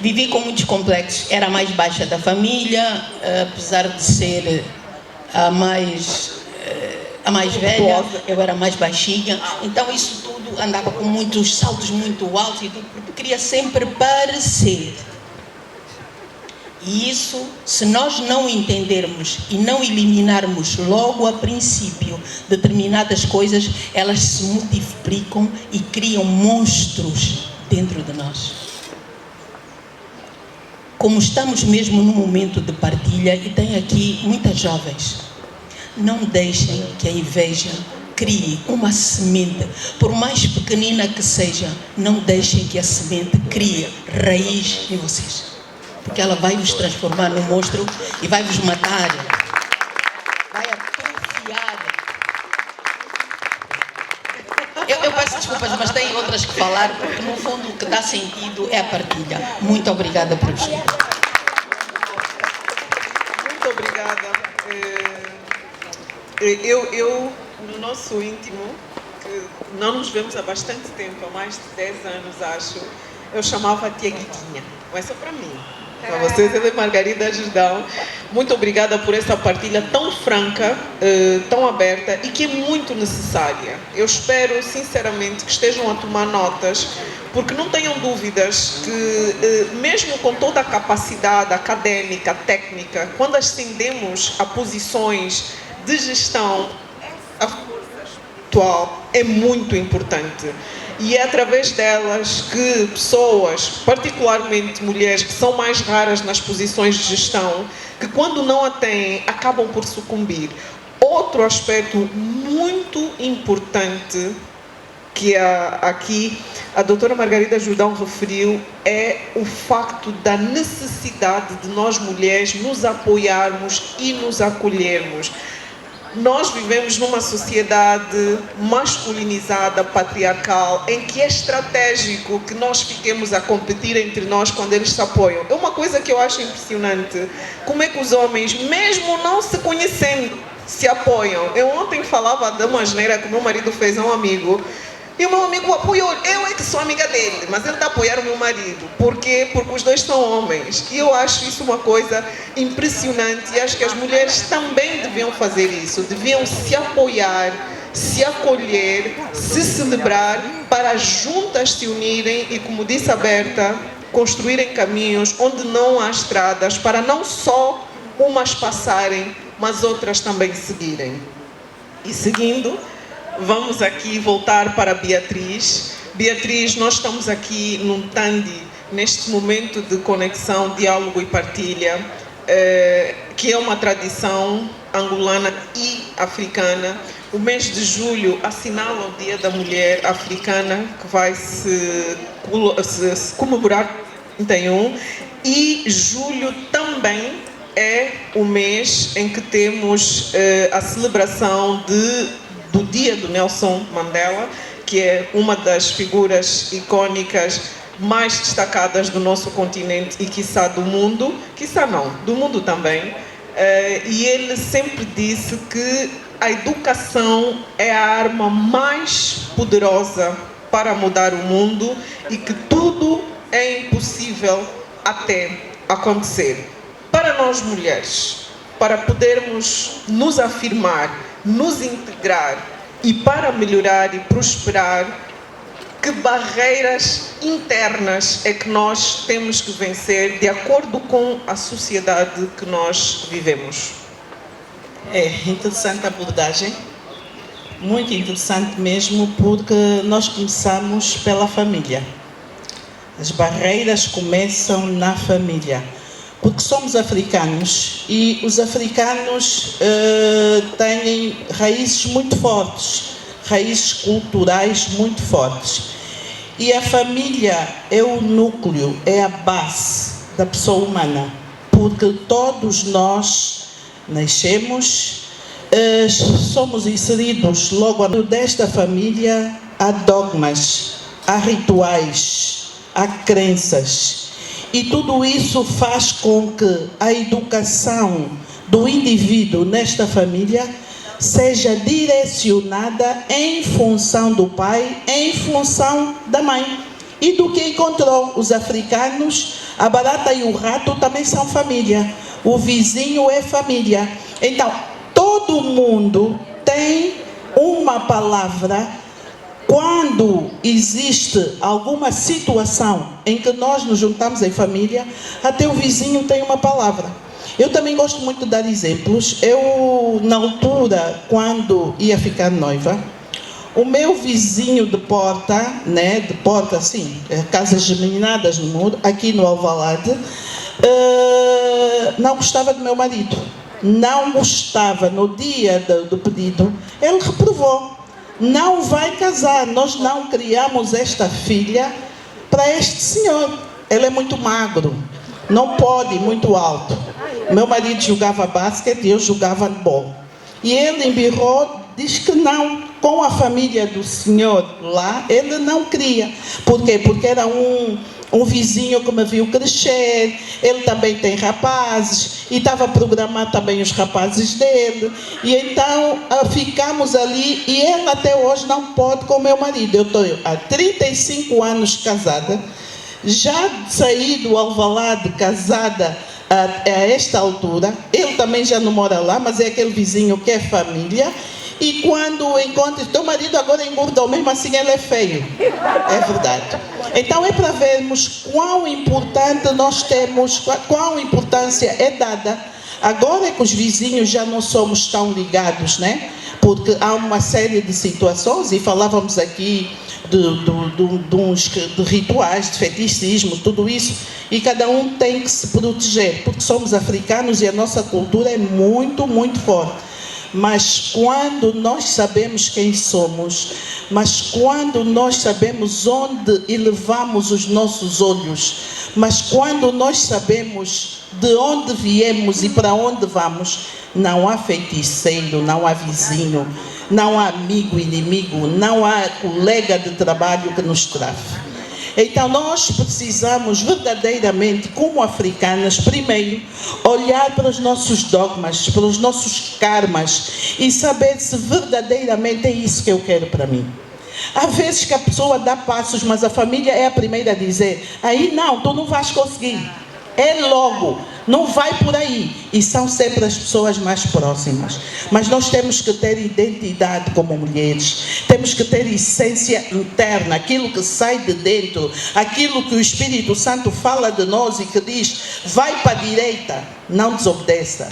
Vivi com muitos complexos. Era a mais baixa da família, apesar de ser a mais velha, eu era mais baixinha. Então isso tudo andava com muitos saltos muito altos e tudo, porque queria sempre parecer. E isso, se nós não entendermos e não eliminarmos logo a princípio determinadas coisas, elas se multiplicam e criam monstros dentro de nós. Como estamos mesmo num momento de partilha, e tem aqui muitas jovens, não deixem que a inveja crie uma semente, por mais pequenina que seja, não deixem que a semente crie raiz em vocês, porque ela vai vos transformar num monstro e vai vos matar, vai atrofiar. Eu peço desculpas, mas tem outras que falar, porque no fundo o que dá sentido é a partilha. Muito obrigada por vos escutar. Muito obrigada. Eu, no nosso íntimo, que não nos vemos há bastante tempo, há mais de 10 anos, acho, eu chamava a tia Guiguinha. Mas só para mim. Para vocês, ela é Margarida Jordão. Muito obrigada por essa partilha tão franca, tão aberta e que é muito necessária. Eu espero, sinceramente, que estejam a tomar notas, porque não tenham dúvidas que, mesmo com toda a capacidade académica, técnica, quando ascendemos a posições de gestão, a força espiritual é muito importante. E é através delas que pessoas, particularmente mulheres, que são mais raras nas posições de gestão, que quando não a têm, acabam por sucumbir. Outro aspecto muito importante que aqui a doutora Margarida Jordão referiu é o facto da necessidade de nós mulheres nos apoiarmos e nos acolhermos. Nós vivemos numa sociedade masculinizada, patriarcal, em que é estratégico que nós fiquemos a competir entre nós quando eles se apoiam. É uma coisa que eu acho impressionante. Como é que os homens, mesmo não se conhecendo, se apoiam? Eu ontem falava de uma asneira que meu marido fez a um amigo. E o meu amigo apoiou, eu é que sou amiga dele, mas ele está a apoiar o meu marido. Por quê? Porque os dois são homens. E eu acho isso uma coisa impressionante e acho que as mulheres também deviam fazer isso. Deviam se apoiar, se acolher, se celebrar, para juntas se unirem e, como disse a Berta, construírem caminhos onde não há estradas, para não só umas passarem, mas outras também seguirem. E seguindo, vamos aqui voltar para Beatriz. Beatriz, nós estamos aqui num Tandi, neste momento de conexão, diálogo e partilha, que é uma tradição angolana e africana. O mês de julho assinala o Dia da Mulher Africana, que vai se comemorar em 31, e julho também é o mês em que temos a celebração do dia do Nelson Mandela, que é uma das figuras icónicas mais destacadas do nosso continente e, quiçá, do mundo. Quiçá não, do mundo também. E ele sempre disse que a educação é a arma mais poderosa para mudar o mundo e que tudo é impossível até acontecer. Para nós mulheres, para podermos nos afirmar, nos integrar e para melhorar e prosperar, que barreiras internas é que nós temos que vencer de acordo com a sociedade que nós vivemos? É interessante a abordagem, muito interessante mesmo, porque nós começamos pela família. As barreiras começam na família, porque somos africanos e os africanos têm raízes muito fortes, raízes culturais muito fortes. E a família é o núcleo, é a base da pessoa humana, porque todos nós nascemos, somos inseridos logo desta família. Há dogmas, há rituais, há crenças, e tudo isso faz com que a educação do indivíduo nesta família seja direcionada em função do pai, em função da mãe e do que encontrou. Os africanos, a barata e o rato também são família, o vizinho é família. Então, todo mundo tem uma palavra. Quando existe alguma situação em que nós nos juntamos em família, até o vizinho tem uma palavra. Eu também gosto muito de dar exemplos. Eu, na altura, quando ia ficar noiva, o meu vizinho de porta, assim, casas geminadas no muro, aqui no Alvalade, não gostava do meu marido. Não gostava. No dia do pedido, ele reprovou. Não vai casar, nós não criamos esta filha para este senhor. Ele é muito magro, não pode ir muito alto. Meu marido jogava basquete e eu jogava handball. E ele embirrou, diz que não. Com a família do senhor lá, ele não queria. Por quê? Porque era um vizinho que me viu crescer, ele também tem rapazes, e estava a programar também os rapazes dele, e então ficamos ali, e ele até hoje não pode com o meu marido. Eu estou há 35 anos casada, já saí do Alvalade casada a esta altura, ele também já não mora lá, mas é aquele vizinho que é família. E quando encontro, teu marido agora engordou, mesmo assim ele é feio. É verdade. Então é para vermos quão importante nós temos, quão importância é dada. Agora é que os vizinhos já não somos tão ligados, né? Porque há uma série de situações, e falávamos aqui de rituais, de feticismo, tudo isso, e cada um tem que se proteger, porque somos africanos e a nossa cultura é muito, muito forte. Mas quando nós sabemos quem somos, mas quando nós sabemos onde elevamos os nossos olhos, mas quando nós sabemos de onde viemos e para onde vamos, não há feiticeiro, não há vizinho, não há amigo, inimigo, não há colega de trabalho que nos trave. Então nós precisamos verdadeiramente, como africanas, primeiro olhar para os nossos dogmas, para os nossos karmas e saber se verdadeiramente é isso que eu quero para mim. Há vezes que a pessoa dá passos, mas a família é a primeira a dizer: aí não, tu não vais conseguir. É logo, não vai por aí. E são sempre as pessoas mais próximas. Mas nós temos que ter identidade como mulheres. Temos que ter essência interna, aquilo que sai de dentro, aquilo que o Espírito Santo fala de nós e que diz: vai para a direita, não desobedeça.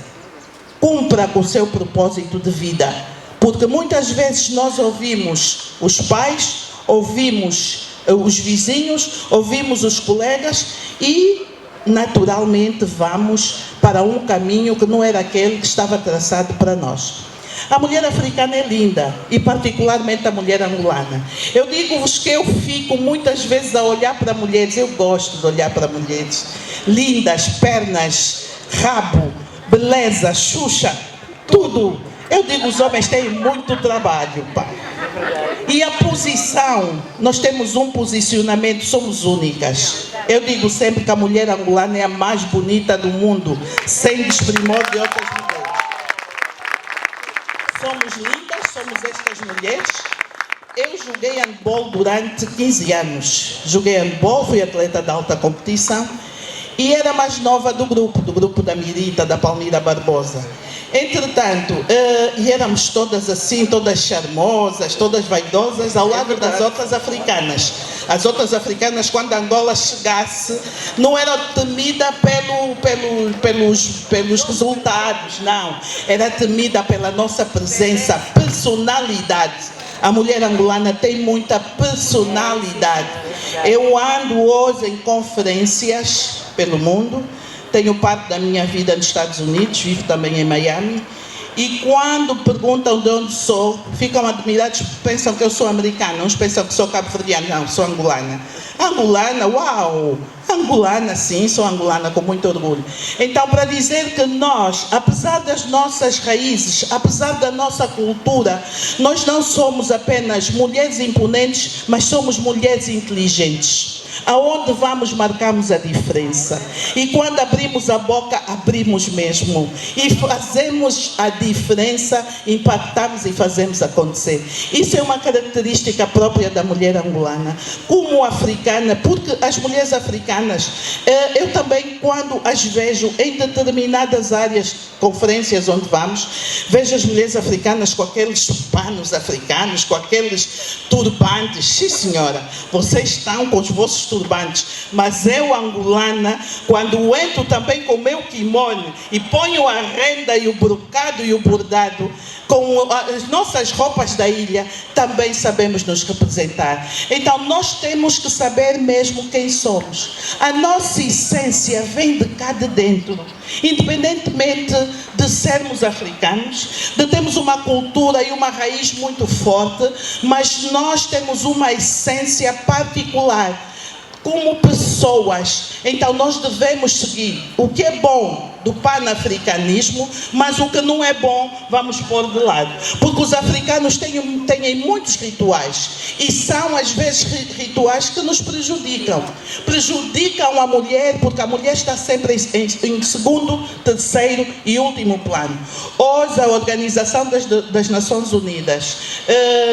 Cumpra com o seu propósito de vida. Porque muitas vezes nós ouvimos os pais, ouvimos os vizinhos, ouvimos os colegas e naturalmente vamos para um caminho que não era aquele que estava traçado para nós. A mulher africana é linda, e particularmente a mulher angolana. Eu digo-vos que eu fico muitas vezes a olhar para mulheres, eu gosto de olhar para mulheres lindas, pernas, rabo, beleza, xuxa, tudo. Eu digo, os homens têm muito trabalho, pá. E a posição, nós temos um posicionamento, somos únicas. Eu digo sempre que a mulher angolana é a mais bonita do mundo, sem desprimor de outras mulheres. Somos lindas, somos estas mulheres. Eu joguei handball durante 15 anos. Joguei handball, fui atleta de alta competição. e era mais nova do grupo da Mirita, da Palmira Barbosa. Entretanto, e éramos todas assim, todas charmosas, todas vaidosas, ao lado das outras africanas. As outras africanas, quando Angola chegasse, não era temida pelos resultados, não. Era temida pela nossa presença, personalidade. A mulher angolana tem muita personalidade. Eu ando hoje em conferências pelo mundo, tenho parte da minha vida nos Estados Unidos, vivo também em Miami, e quando perguntam de onde sou, ficam admirados, pensam que eu sou americana, uns pensam que sou cabo-verdiana, não, sou angolana. Angolana, uau! Angolana, sim, sou angolana com muito orgulho. Então, para dizer que nós, apesar das nossas raízes, apesar da nossa cultura, nós não somos apenas mulheres imponentes, mas somos mulheres inteligentes. Aonde vamos, marcamos a diferença. E quando abrimos a boca, abrimos mesmo. E fazemos a diferença, impactamos e fazemos acontecer. Isso é uma característica própria da mulher angolana. Como africana, porque as mulheres africanas, eu também, quando as vejo em determinadas áreas, conferências onde vamos, vejo as mulheres africanas com aqueles panos africanos, com aqueles turbantes. Sim, senhora, vocês estão com os vossos turbantes, mas eu, angolana, quando entro também com o meu kimono e ponho a renda e o brocado e o bordado com as nossas roupas da ilha, também sabemos nos representar. Então nós temos que saber mesmo quem somos. A nossa essência vem de cá de dentro, independentemente de sermos africanos, de termos uma cultura e uma raiz muito forte, mas nós temos uma essência particular como pessoas. Então nós devemos seguir o que é bom do panafricanismo, mas o que não é bom vamos pôr de lado, porque os africanos têm muitos rituais, e são às vezes rituais que nos prejudicam a mulher, porque a mulher está sempre em segundo, terceiro e último plano. Hoje a Organização das Nações Unidas,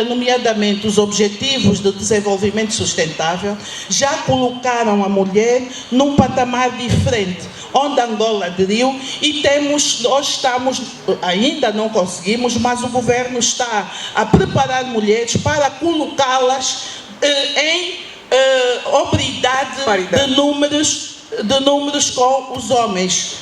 nomeadamente os Objetivos de Desenvolvimento Sustentável, já colocaram a mulher num patamar diferente, onde Angola aderiu, e nós estamos, ainda não conseguimos, mas o governo está a preparar mulheres para colocá-las em obridade de números com os homens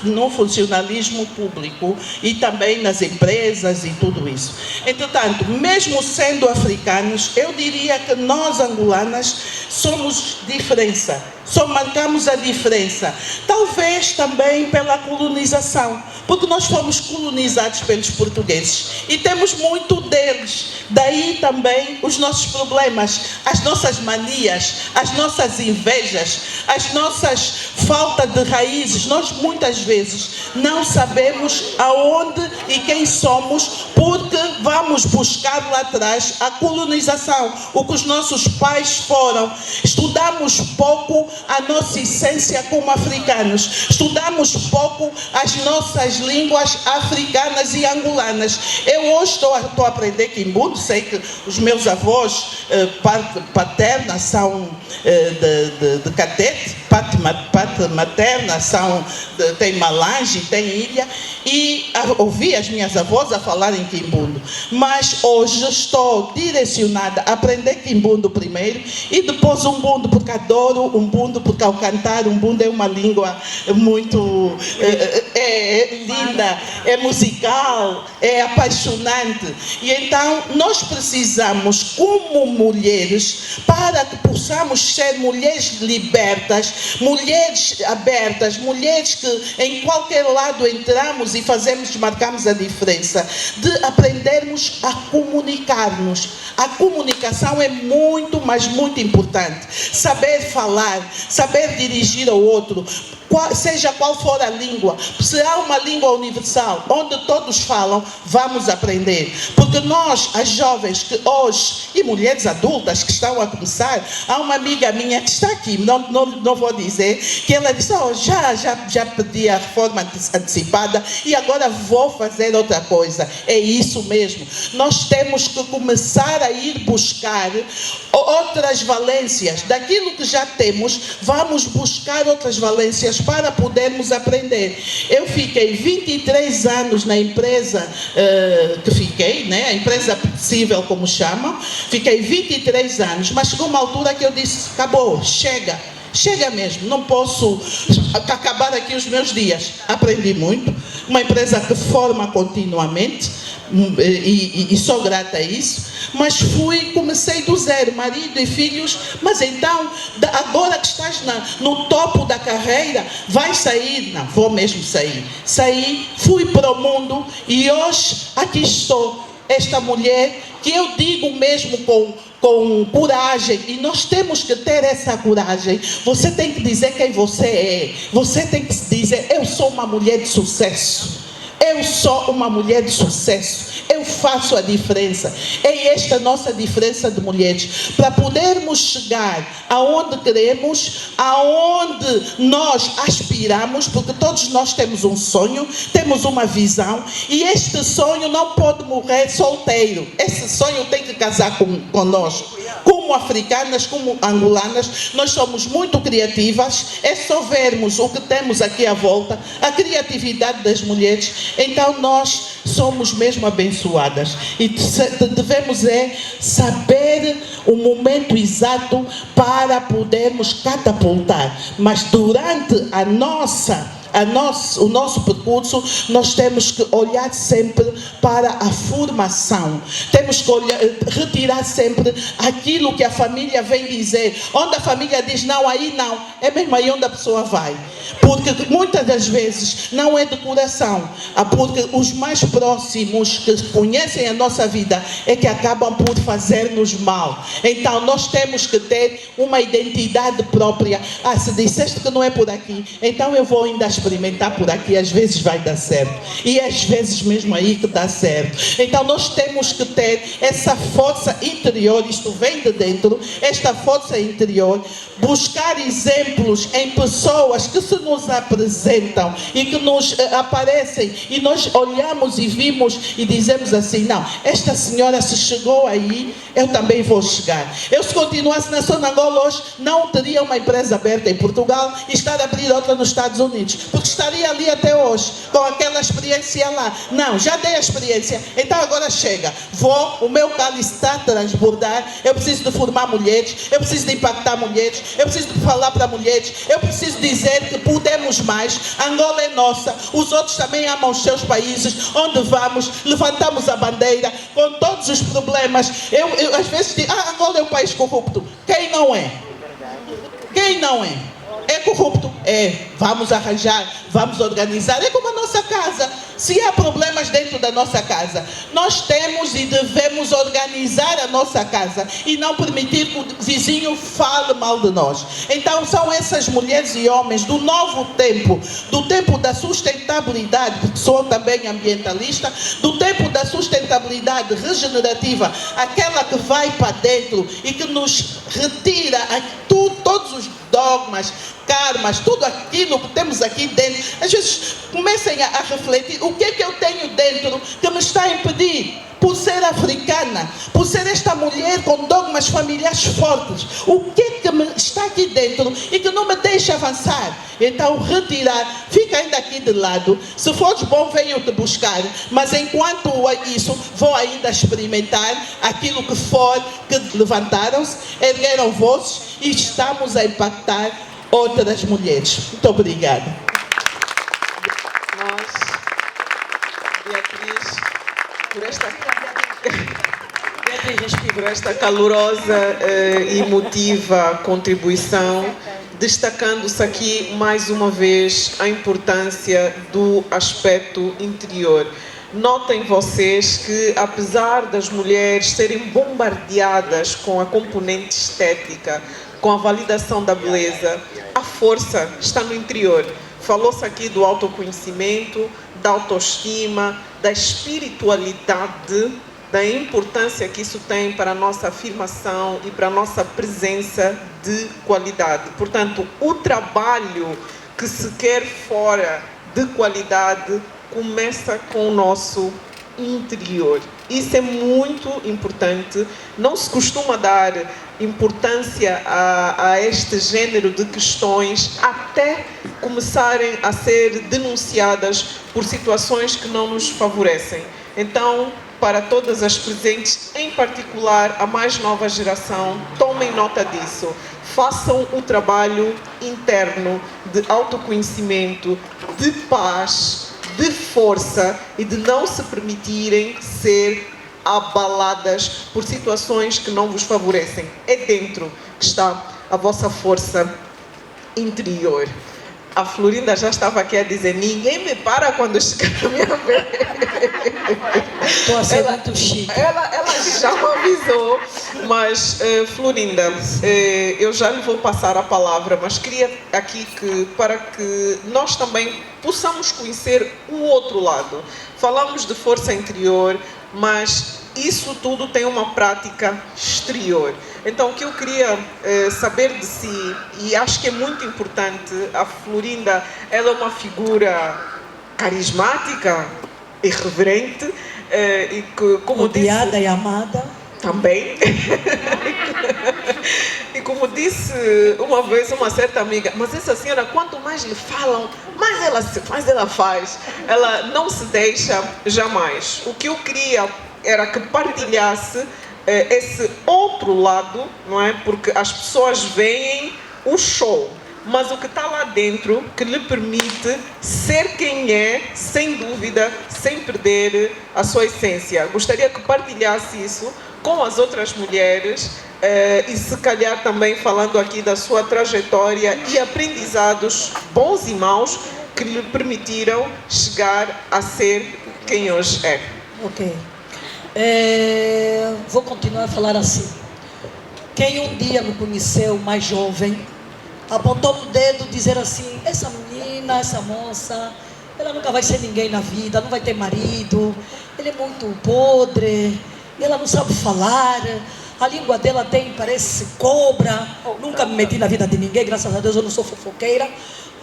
no funcionalismo público e também nas empresas e tudo isso. Entretanto, mesmo sendo africanos, eu diria que nós angolanas somos diferença. Só marcamos a diferença, talvez também pela colonização, porque nós fomos colonizados pelos portugueses e temos muito deles. Daí também os nossos problemas, as nossas manias, as nossas invejas, as nossas faltas de raízes. Nós muitas vezes não sabemos aonde e quem somos, porque vamos buscar lá atrás a colonização, o que os nossos pais foram. Estudamos pouco a nossa essência como africanos, estudamos pouco as nossas línguas africanas e angolanas. Eu hoje estou a aprender quimbundo, sei que os meus avós paterna são de Catete, parte materna tem Malange, tem Ilha, e ouvi as minhas avós a falar em quimbundo, mas hoje estou direcionada a aprender quimbundo primeiro e depois umbundo, porque adoro umbundo, porque ao cantar umbundo é uma língua muito linda, é musical, é apaixonante. E então nós precisamos, como mulheres, para que possamos ser mulheres libertas, mulheres abertas, mulheres que em qualquer lado entramos e marcamos a diferença, de aprendermos a comunicar-nos. A comunicação é muito, mas muito importante. Saber falar, saber dirigir ao outro, seja qual for a língua. Se há uma língua universal onde todos falam, vamos aprender. Porque nós, as jovens que hoje, e mulheres adultas que estão a começar, há uma amiga minha que está aqui, não vou vou dizer que ela disse, já pedi a reforma antecipada e agora vou fazer outra coisa. É isso mesmo. Nós temos que começar a ir buscar outras valências. Daquilo que já temos, vamos buscar outras valências para podermos aprender. Eu fiquei 23 anos na empresa que fiquei, né? A empresa possível, como chamam. Fiquei 23 anos, mas chegou uma altura que eu disse, acabou, chega mesmo, não posso acabar aqui os meus dias. Aprendi muito, uma empresa que forma continuamente, e sou grata a isso, mas comecei do zero, marido e filhos. Mas então, agora que estás no topo da carreira, vai sair? Não, vou mesmo sair. Saí, fui para o mundo e hoje aqui estou, esta mulher que eu digo mesmo com coragem, e nós temos que ter essa coragem. Você tem que dizer quem você é. Você tem que dizer, eu sou uma mulher de sucesso. Eu sou uma mulher de sucesso. Eu faço a diferença. É esta nossa diferença de mulheres. Para podermos chegar aonde queremos, aonde nós aspiramos, porque todos nós temos um sonho, temos uma visão, e este sonho não pode morrer solteiro. Esse sonho tem que casar conosco. Como africanas, como angolanas, nós somos muito criativas. É só vermos o que temos aqui à volta, a criatividade das mulheres. Então nós somos mesmo abençoadas e devemos saber o momento exato para podermos catapultar. Mas durante o nosso percurso, nós temos que olhar sempre para a formação. Temos que retirar sempre aquilo que a família vem dizer. Onde a família diz não, aí não, é mesmo aí onde a pessoa vai. Porque muitas das vezes não é de coração. Porque os mais próximos que conhecem a nossa vida é que acabam por fazer-nos mal. Então nós temos que ter uma identidade própria. Se disseste que não é por aqui, então eu vou ainda experimentar por aqui, às vezes vai dar certo, e às vezes mesmo aí que dá certo. Então nós temos que ter essa força interior, isto vem de dentro, esta força interior, buscar exemplos em pessoas que se nos apresentam e que nos aparecem, e nós olhamos e vimos e dizemos assim, não, esta senhora se chegou aí, eu também vou chegar. Eu, se continuasse na Sonangol hoje, não teria uma empresa aberta em Portugal e estar a abrir outra nos Estados Unidos, porque estaria ali até hoje, com aquela experiência lá. Não, já dei a experiência, então agora chega. O meu cálice está a transbordar, eu preciso de formar mulheres, eu preciso de impactar mulheres, eu preciso de falar para mulheres, eu preciso dizer que podemos mais. Angola é nossa, os outros também amam os seus países, onde vamos, levantamos a bandeira, com todos os problemas. Eu às vezes digo, Angola é um país corrupto. Quem não é? Quem não é? É corrupto? É. Vamos arranjar, vamos organizar. É como a nossa casa. Se há problemas dentro da nossa casa, nós temos e devemos organizar a nossa casa e não permitir que o vizinho fale mal de nós. Então são essas mulheres e homens do novo tempo, do tempo da sustentabilidade, porque sou também ambientalista, do tempo da sustentabilidade regenerativa, aquela que vai para dentro e que nos retira todos os dogmas, karmas, tudo aquilo que temos aqui dentro. Às vezes comecem a refletir, o que é que eu tenho dentro que me está a impedir? Por ser africana, por ser esta mulher com dogmas familiares fortes, o que é que está aqui dentro e que não me deixa avançar? Então retirar, fica ainda aqui de lado. Se fores bom, venho te buscar, mas enquanto isso, vou ainda experimentar aquilo que for, que levantaram-se, ergueram vozes e estamos a impactar outras mulheres. Muito obrigada. Beatriz, por esta calorosa e emotiva contribuição, destacando-se aqui mais uma vez a importância do aspecto interior. Notem vocês que, apesar das mulheres serem bombardeadas com a componente estética, com a validação da beleza, a força está no interior. Falou-se aqui do autoconhecimento, da autoestima, da espiritualidade, da importância que isso tem para a nossa afirmação e para a nossa presença de qualidade. Portanto, o trabalho que se quer fora de qualidade começa com o nosso interior. Isso é muito importante. Não se costuma dar importância a este género de questões até começarem a ser denunciadas por situações que não nos favorecem. Então, para todas as presentes, em particular a mais nova geração, tomem nota disso. Façam o trabalho interno de autoconhecimento, de paz, de força e de não se permitirem ser abaladas por situações que não vos favorecem. É dentro que está a vossa força interior. A Florinda já estava aqui a dizer: ninguém me para quando chegar a minha vez. Estou a ser muito chique. Ela já me avisou, mas Florinda, eu já lhe vou passar a palavra, mas queria aqui para que nós também possamos conhecer o outro lado. Falamos de força interior, mas isso tudo tem uma prática exterior. Então, o que eu queria saber de si, e acho que é muito importante, a Florinda, ela é uma figura carismática, irreverente, e que, como odiada disse, e amada. Também. E como disse uma vez uma certa amiga, mas essa senhora, quanto mais lhe falam, mais ela faz. Ela não se deixa jamais. O que eu queria era que partilhasse esse outro lado, não é? Porque as pessoas veem o show, mas o que está lá dentro que lhe permite ser quem é, sem dúvida, sem perder a sua essência. Gostaria que partilhasse isso com as outras mulheres e se calhar também falando aqui da sua trajetória e aprendizados bons e maus que lhe permitiram chegar a ser quem hoje é. Ok. Vou continuar a falar assim. Quem um dia me conheceu mais jovem, apontou o dedo e dizer assim: essa menina, essa moça, ela nunca vai ser ninguém na vida, não vai ter marido, ele é muito podre, ela não sabe falar, a língua dela parece cobra. Nunca me meti na vida de ninguém, graças a Deus eu não sou fofoqueira,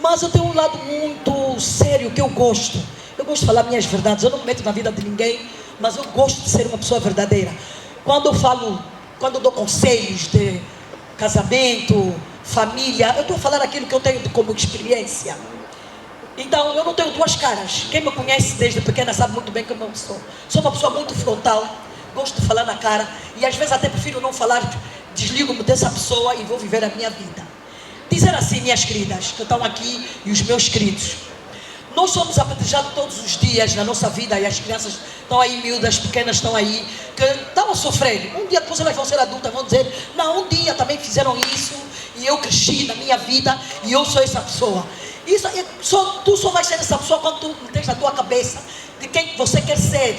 mas eu tenho um lado muito sério que eu gosto de falar minhas verdades. Eu não me meto na vida de ninguém, mas eu gosto de ser uma pessoa verdadeira. Quando eu dou conselhos de casamento, família, eu estou a falar aquilo que eu tenho como experiência. Então, eu não tenho duas caras. Quem me conhece desde pequena sabe muito bem como eu sou. Sou uma pessoa muito frontal, gosto de falar na cara, e às vezes até prefiro não falar, desligo-me dessa pessoa e vou viver a minha vida. Dizer assim, minhas queridas, que estão aqui, e os meus queridos, nós somos apedrejados todos os dias na nossa vida, e as crianças estão aí, miúdas, pequenas estão aí, que estão a sofrer. Um dia depois elas vão ser adultas, vão dizer: não, um dia também fizeram isso, e eu cresci na minha vida, e eu sou essa pessoa. Tu só vais ser essa pessoa quando tu tens na tua cabeça de quem você quer ser.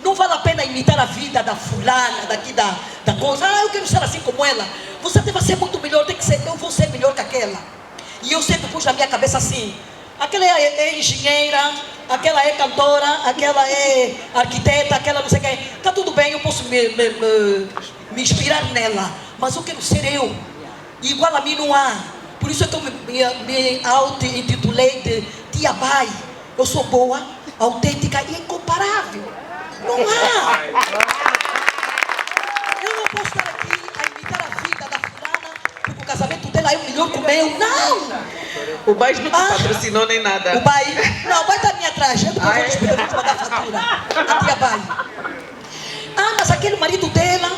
Não vale a pena imitar a vida da fulana, daqui da coisa. Eu quero ser assim como ela. Você deve ser muito melhor, tem que ser, eu vou ser melhor que aquela. E eu sempre pus na minha cabeça assim: aquela é engenheira, aquela é cantora, aquela é arquiteta, aquela não sei quem. Está tudo bem, eu posso me inspirar nela, mas eu quero ser eu. E igual a mim não há. Por isso é que eu me auto-intitulei de Tia Bai. Eu sou boa, autêntica e incomparável. Não há. Eu não posso estar aqui a imitar a vida da fulana, porque o casamento dela é o melhor que o meu. Não! O Bai não te patrocinou nem nada. O Bai está ali atrás. Eu depois vou despedir, vou te mandar a fatura. A Tia Bai. Mas aquele marido dela...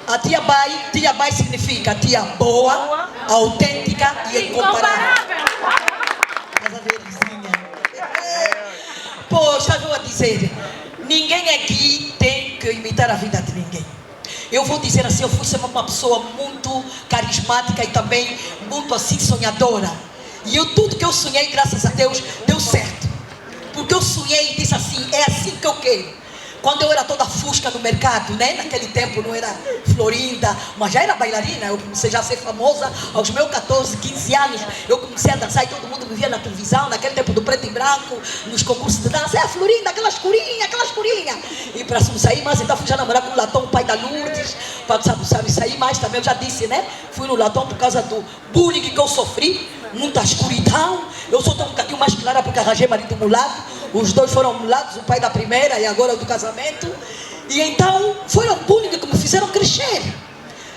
A Tia Bai significa tia boa, autêntica e incomparável. Mas a verzinha. Poxa, vou dizer, ninguém aqui tem que imitar a vida de ninguém. Eu vou dizer assim, eu fui ser uma pessoa muito carismática e também muito assim sonhadora. E tudo que eu sonhei, graças a Deus, deu certo. Porque eu sonhei e disse assim: é assim que eu quero. quando eu era toda fusca no mercado, né? Naquele tempo não era Florinda, mas já era bailarina. Eu comecei já a ser famosa aos meus 14, 15 anos. Eu comecei a dançar e todo mundo me via na televisão, naquele tempo do preto e branco, nos concursos de dança. É a Florinda, aquela escurinha, aquela escurinha. E para sair mais, então fui já namorar com o Latão, o pai da Lourdes, para sabe sair mais também. Eu já disse, né? Fui no Latão por causa do bullying que eu sofri, muita escuridão. Eu sou tão um bocadinho mais clara porque arranjei marido mulato. Os dois foram mulatos, o pai da primeira e agora o do casamento. E então foram bullying que me fizeram crescer.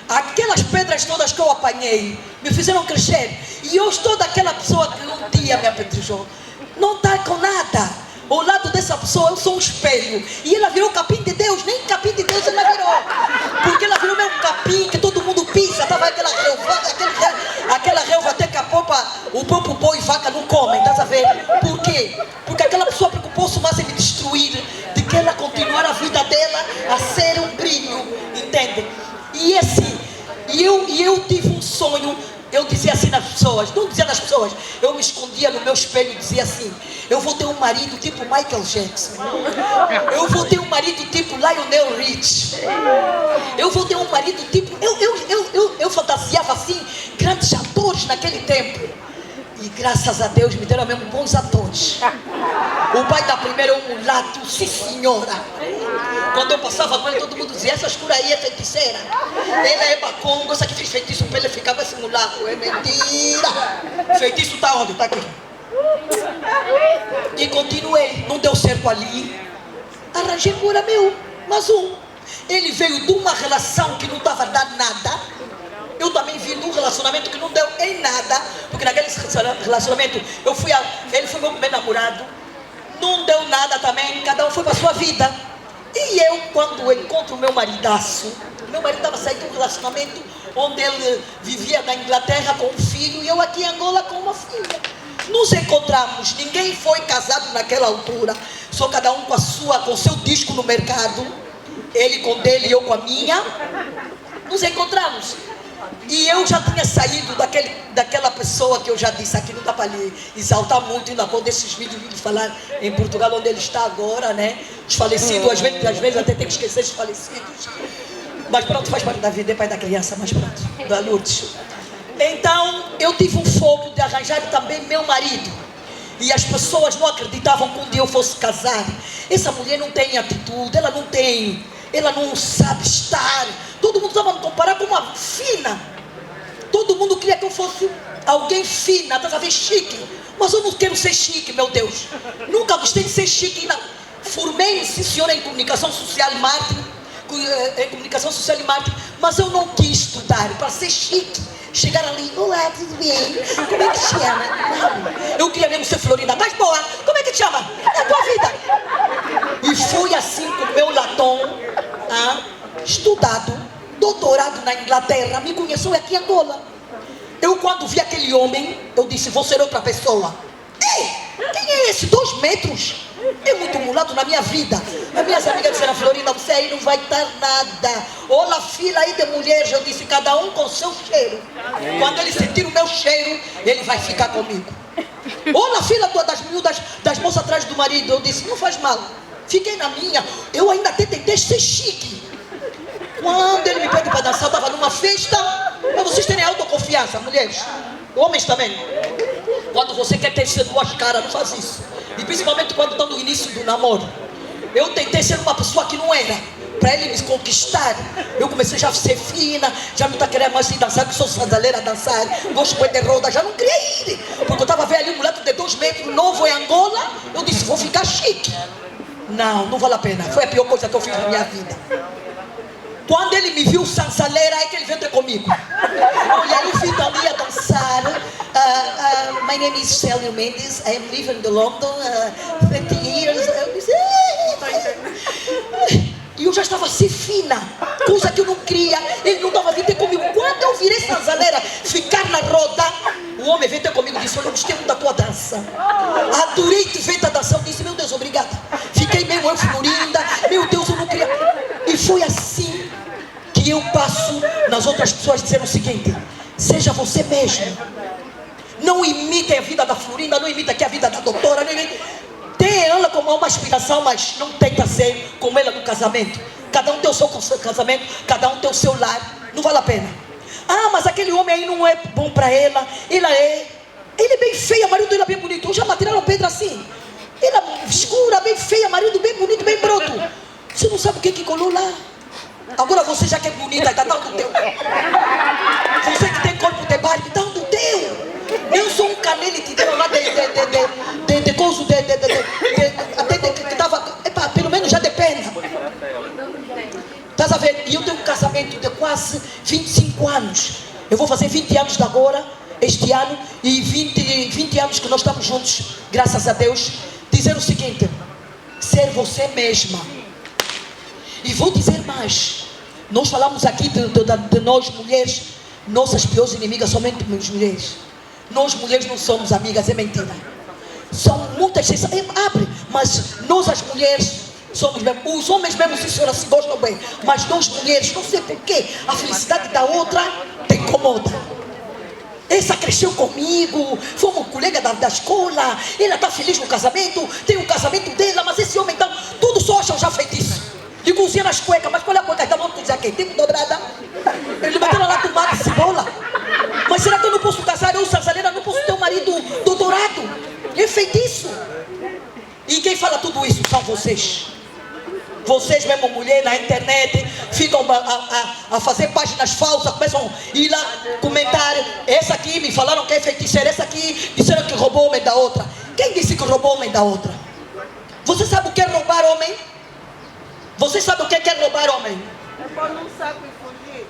Aquelas pedras todas que eu apanhei me fizeram crescer. E eu estou daquela pessoa que um dia me apetreceu. Não está com nada. Ao lado dessa pessoa eu sou um espelho. E ela virou capim de Deus. Nem capim de Deus ela virou. Porque ela virou mesmo capim que todo mundo pisa. Estava aquela relva até que o próprio boi e vaca não comem. Estás a ver? Por quê? Porque aquela pessoa preocupou-se mais em me destruir de que ela continuar a vida dela a ser um brilho. Entende? E eu tive um sonho. Eu dizia assim nas pessoas, não dizia nas pessoas, eu me escondia no meu espelho e dizia assim: eu vou ter um marido tipo Michael Jackson, eu vou ter um marido tipo Lionel Rich, eu vou ter um marido tipo... Eu fantasiava assim, grandes atores naquele tempo. E graças a Deus me deram mesmo bons atores. O pai da primeira é um mulato, sim senhora. Quando eu passava com ele, todo mundo dizia: essa escura aí é feiticeira. Ela é bacongo, essa que fez feitiço para ele ficar com esse mulato. É mentira. Feitiço está onde? Está aqui. E continuei, não deu certo ali. Arranjei agora mais um. Ele veio de uma relação que não estava a dar nada. Eu também vim de um relacionamento que não deu em nada. Porque naquele relacionamento ele foi meu primeiro namorado. Não deu nada também, cada um foi para a sua vida. E eu, quando encontro o meu maridaço, meu marido estava saindo de um relacionamento onde ele vivia na Inglaterra com um filho e eu aqui em Angola com uma filha. Nos encontramos, ninguém foi casado naquela altura, só cada um com o seu disco no mercado, ele com dele e eu com a minha. Nos encontramos. E eu já tinha saído daquela pessoa que eu já disse aqui, não dá para lhe exaltar muito, ainda vou desses vídeos de falar em Portugal, onde ele está agora, né? Os falecidos, às vezes até tem que esquecer os falecidos. Mas pronto, faz parte da vida, é pai da criança, mas pronto, da Lourdes. Então, eu tive um foco de arranjar também meu marido. E as pessoas não acreditavam que um dia eu fosse casar. Essa mulher não tem atitude, ela não sabe estar. Todo mundo estava me comparar com uma fina. Todo mundo queria que eu fosse alguém fina, estás a ver, chique. Mas eu não quero ser chique, meu Deus. Nunca gostei de ser chique. Formei-me, sim senhora, em comunicação social e marketing. Mas eu não quis estudar para ser chique. Chegar ali: olá, tudo bem? Como é que te chama? Não. Eu queria mesmo ser Florinda. Mas boa, como é que te chama? É a tua vida. E fui assim com o meu latão, estudado, doutorado na Inglaterra, me conheceu aqui em Angola. Eu, quando vi aquele homem, eu disse: vou ser outra pessoa. Ei, quem é esse? 2 metros? É muito mulato na minha vida. As minhas amigas disseram: Florinda, você aí não vai dar nada. Olha a fila aí de mulheres. Eu disse: cada um com seu cheiro. Quando ele sentir o meu cheiro, ele vai ficar comigo. Olha a fila das miúdas, das moças atrás do marido. Eu disse: não faz mal, fiquei na minha. Eu ainda até tentei ser chique. Quando ele me pede para dançar, eu estava numa festa. Para vocês terem autoconfiança, mulheres, homens também. Quando você quer ter 2 caras, não faz isso. E principalmente quando está no início do namoro. Eu tentei ser uma pessoa que não era, para ele me conquistar. Eu comecei já a ser fina, já não está querendo mais ir dançar, que sou sandaleira a dançar, gosto de roda, já não queria ir. Porque eu estava vendo ali um moleque de 2 metros, novo em Angola. Eu disse: vou ficar chique. Não vale a pena. Foi a pior coisa que eu fiz na minha vida. Quando ele me viu sanzaleira, é que ele veio ter comigo. Olha, eu fui ali a dançar. My name is Célio Mendes. I am living in London 30 years. Eu disse, e eu já estava assim fina, coisa que eu não queria. Ele não estava vindo ter comigo. Quando eu virei sanzaleira, ficar na roda, o homem veio ter comigo e disse: olha, eu gostei muito da tua dança. Adorei te ver a dança. Eu disse: meu Deus, obrigada. Fiquei meio Florinda. Meu Deus, eu não queria. E foi assim que eu passo nas outras pessoas dizendo o seguinte: seja você mesmo. Não imite a vida da Florinda, não imite aqui a vida da doutora. Tem ela como uma aspiração, mas não tenta ser como ela no casamento. Cada um tem o seu casamento, cada um tem o seu lar. Não vale a pena. Ah, mas aquele homem aí não é bom para ela. Ele é bem feia, marido dele é bem bonito. Eu já matiraram Pedro assim. Ela escura, bem feia, marido bem bonito, bem broto. Você não sabe o que colou lá. Agora você já que é bonita, está dando teu. Você que tem corpo de Barbie, está dando teu. Eu sou um canele de Deus lá de coisa que estava, pelo menos já de pena. Estás a ver? E eu tenho um casamento de quase 25 anos. Eu vou fazer 20 anos de agora, este ano, e 20 anos que nós estamos juntos, graças a Deus. Dizer o seguinte: ser você mesma. E vou dizer mais. Nós falamos aqui de nós mulheres, nossas piores inimigas somente as mulheres. Nós mulheres não somos amigas, é mentira. São muitas, abre, mas nós as mulheres somos mesmo. Os homens mesmo, se senhora se gostam bem, mas nós mulheres, não sei porquê, a felicidade da outra te incomoda. Essa cresceu comigo, fomos colega da escola, ela está feliz no casamento, tem o casamento dela, mas esse homem então, tudo só acham já feitiço. E cozinha nas cuecas, mas qual é a cueca? Então vamos dizer aqui, tem dobrada. Ele bateu lá tomate, cebola. Mas será que eu não posso casar? Eu, Sazaleira, não posso ter um marido doutorado? É feitiço. E quem fala tudo isso são vocês. Vocês mesmo, mulher, na internet, ficam a fazer páginas falsas, começam a ir lá comentar. Essa aqui me falaram que é feiticeira, essa aqui disseram que roubou o homem da outra. Quem disse que roubou o homem da outra? Você sabe o que é roubar homem? Você sabe o que é roubar homem? É pôr num saco e fugir.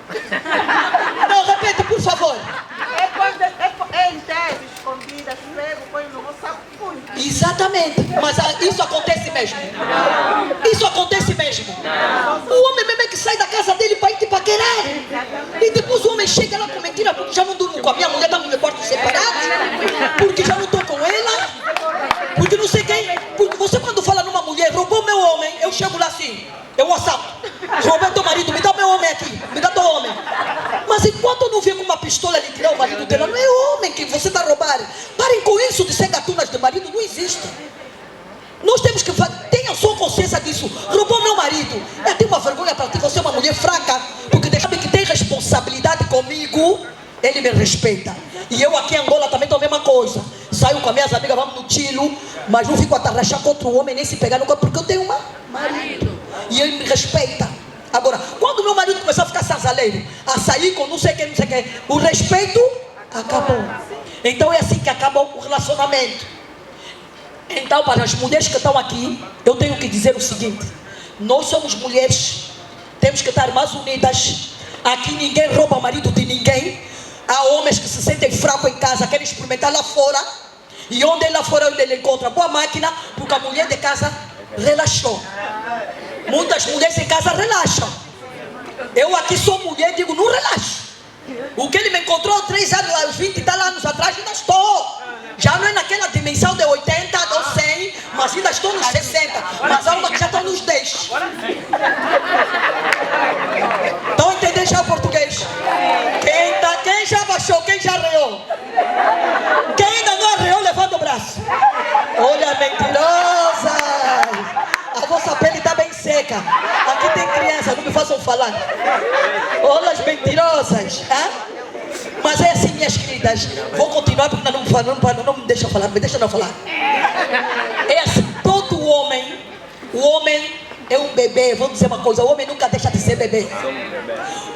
Não, repete, por favor. É inteiro, escondida, pego, põe no saco e fugir. Exatamente, mas isso acontece mesmo. Isso acontece mesmo. O homem mesmo é que sai da casa dele para ir te paquerar. E depois o homem chega lá com mentira, porque já não durmo com a minha mulher, estamos no quarto separado, porque já não estou com ela, porque não sei quem. Porque você quando fala numa mulher, roubou meu homem, eu chego lá assim, eu assalto. Roubei teu marido, me dá meu homem aqui, me dá teu homem. Mas enquanto eu não vi com uma pistola ele tirar o marido dela, não é homem que você está roubando. Parem com isso de ser gatunas de marido, não existe. Nós temos que tenha sua consciência disso. Roubou meu marido. Eu tenho uma vergonha para ti, você é uma mulher fraca, porque sabe que tem responsabilidade comigo, ele me respeita. E eu aqui em Angola também estou a mesma coisa. Saio com as minhas amigas, vamos no tilo, mas não fico a tarrachar contra o homem, nem se pegar no corpo, porque eu tenho um marido. E ele me respeita. Agora, quando meu marido começou a ficar sazaleiro, a sair com não sei quem, o respeito acabou. Então é assim que acaba o relacionamento. Então, para as mulheres que estão aqui, eu tenho que dizer o seguinte: nós somos mulheres, temos que estar mais unidas. Aqui ninguém rouba o marido de ninguém. Há homens que se sentem fracos em casa, querem experimentar lá fora. E onde ele lá fora ele encontra boa máquina, porque a mulher de casa relaxou. Muitas mulheres em casa relaxam. Eu aqui sou mulher e digo, não relaxo. O que ele me encontrou 3 anos, aos 20 e tal anos atrás, ainda estou. Já não é naquela dimensão de 80, ou 100, mas ainda estou nos 60. Mas há uma que já está nos 10. Estão entendendo já o português? Quem já baixou, quem já arreou? Quem ainda não arreou, levanta o braço. Olha, mentirosa. A vossa pele está bem seca. Aqui tem criança, não me façam falar. Olha as mentirosas. Hein? Mas é assim, minhas queridas. Vou continuar porque não me deixam falar. Me deixa não falar. É assim, todo homem, o homem é um bebê. Vou dizer uma coisa, o homem nunca deixa de ser bebê.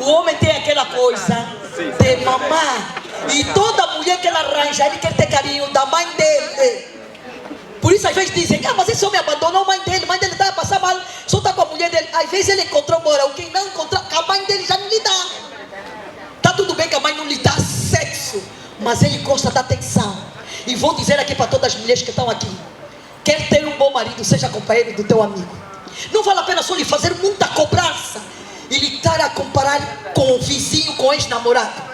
O homem tem aquela coisa de mamar. E toda mulher que ela arranja, ele quer ter carinho da mãe dele. Por isso às vezes dizem, mas esse homem abandonou a mãe dele está a passar mal, só está com a mulher dele. Às vezes ele encontrou moral, quem não encontrou, a mãe dele já não lhe dá. Está tudo bem que a mãe não lhe dá sexo, mas ele gosta da atenção. E vou dizer aqui para todas as mulheres que estão aqui: quer ter um bom marido, seja companheiro do teu amigo. Não vale a pena só lhe fazer muita cobrança e lhe estar a comparar com o vizinho, com o ex-namorado.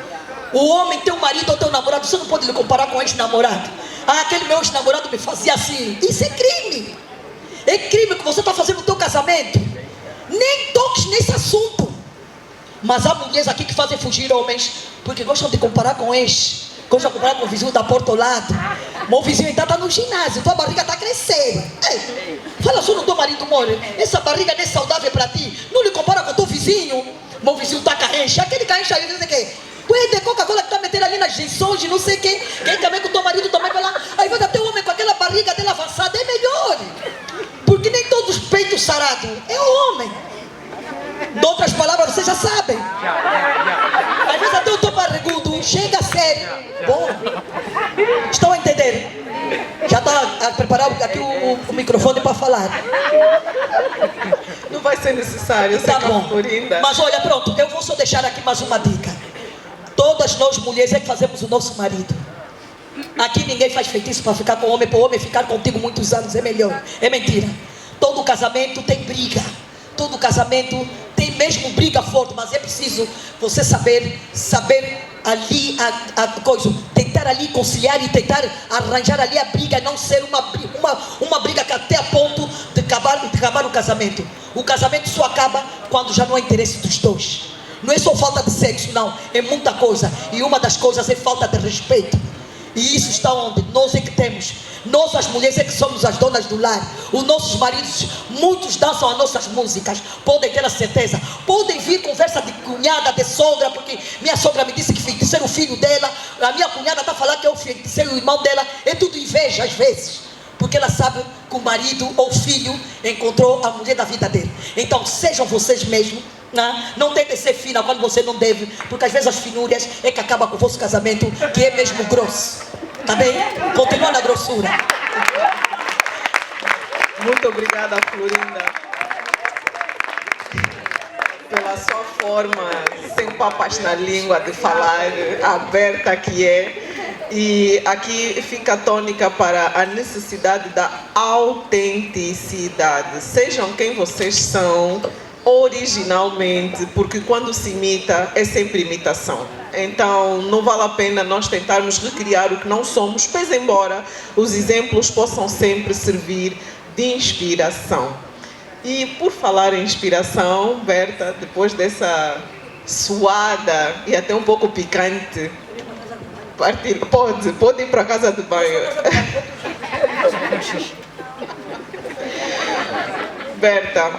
O homem, teu marido ou teu namorado, você não pode lhe comparar com o ex-namorado. Ah, aquele meu ex-namorado me fazia assim. Isso é crime. É crime que você está fazendo no teu casamento. Nem toques nesse assunto. Mas há mulheres aqui que fazem fugir homens porque gostam de comparar com ex. Coisa comparada com o vizinho da porta ao lado. Meu vizinho ainda está no ginásio, tua barriga está crescendo. Ei, fala só no teu marido, more. Essa barriga não é saudável para ti. Não lhe compara com o teu vizinho. Meu vizinho está carente. Aquele carente aí, não sei o quê. Ué, de Coca-Cola que está metendo ali nas gensões, não sei quem. Quem também com o teu marido também vai lá. Aí vai até o homem com aquela barriga dele avançada. É melhor. Porque nem todos os peitos sarados é o homem. De outras palavras, vocês já sabem. Às vezes até o teu barrigudo chega a ser bom. Estão a entender? Já está a preparar aqui o microfone para falar. Não vai ser necessário, Tá bom. Florinda. Mas olha, pronto, eu vou só deixar aqui mais uma dica. Todas nós mulheres é que fazemos o nosso marido. Aqui ninguém faz feitiço para ficar com o homem, para o homem ficar contigo muitos anos, é melhor. É mentira. Todo casamento tem briga. Todo casamento tem mesmo briga forte, mas é preciso você saber ali a coisa, tentar ali conciliar e tentar arranjar ali a briga, não ser uma briga que até a ponto de acabar o casamento. O casamento só acaba quando já não há interesse dos dois. Não é só falta de sexo, não, é muita coisa. E uma das coisas é falta de respeito. E isso está onde? Nós é que temos. Nós as mulheres é que somos as donas do lar. Os nossos maridos, muitos dançam as nossas músicas. Podem ter a certeza. Podem vir conversa de cunhada, de sogra, porque minha sogra me disse que feiticeiro o filho dela. A minha cunhada está falando que é o feiticeiro o irmão dela. É tudo inveja às vezes. Porque ela sabe que o marido ou o filho encontrou a mulher da vida dele. Então sejam vocês mesmos. Não tentem ser fina quando você não deve, porque às vezes as finúrias é que acaba com o vosso casamento, que é mesmo grosso. Tá bem? Continua na grossura. Muito obrigada, Florinda, pela sua forma, sem papas na língua, de falar, aberta que é. E aqui fica a tônica para a necessidade da autenticidade. Sejam quem vocês são originalmente, porque quando se imita é sempre imitação. Então não vale a pena nós tentarmos recriar o que não somos, pois embora os exemplos possam sempre servir de inspiração. E por falar em inspiração, Berta, depois dessa suada e até um pouco picante, pode ir para a casa de banho. Berta,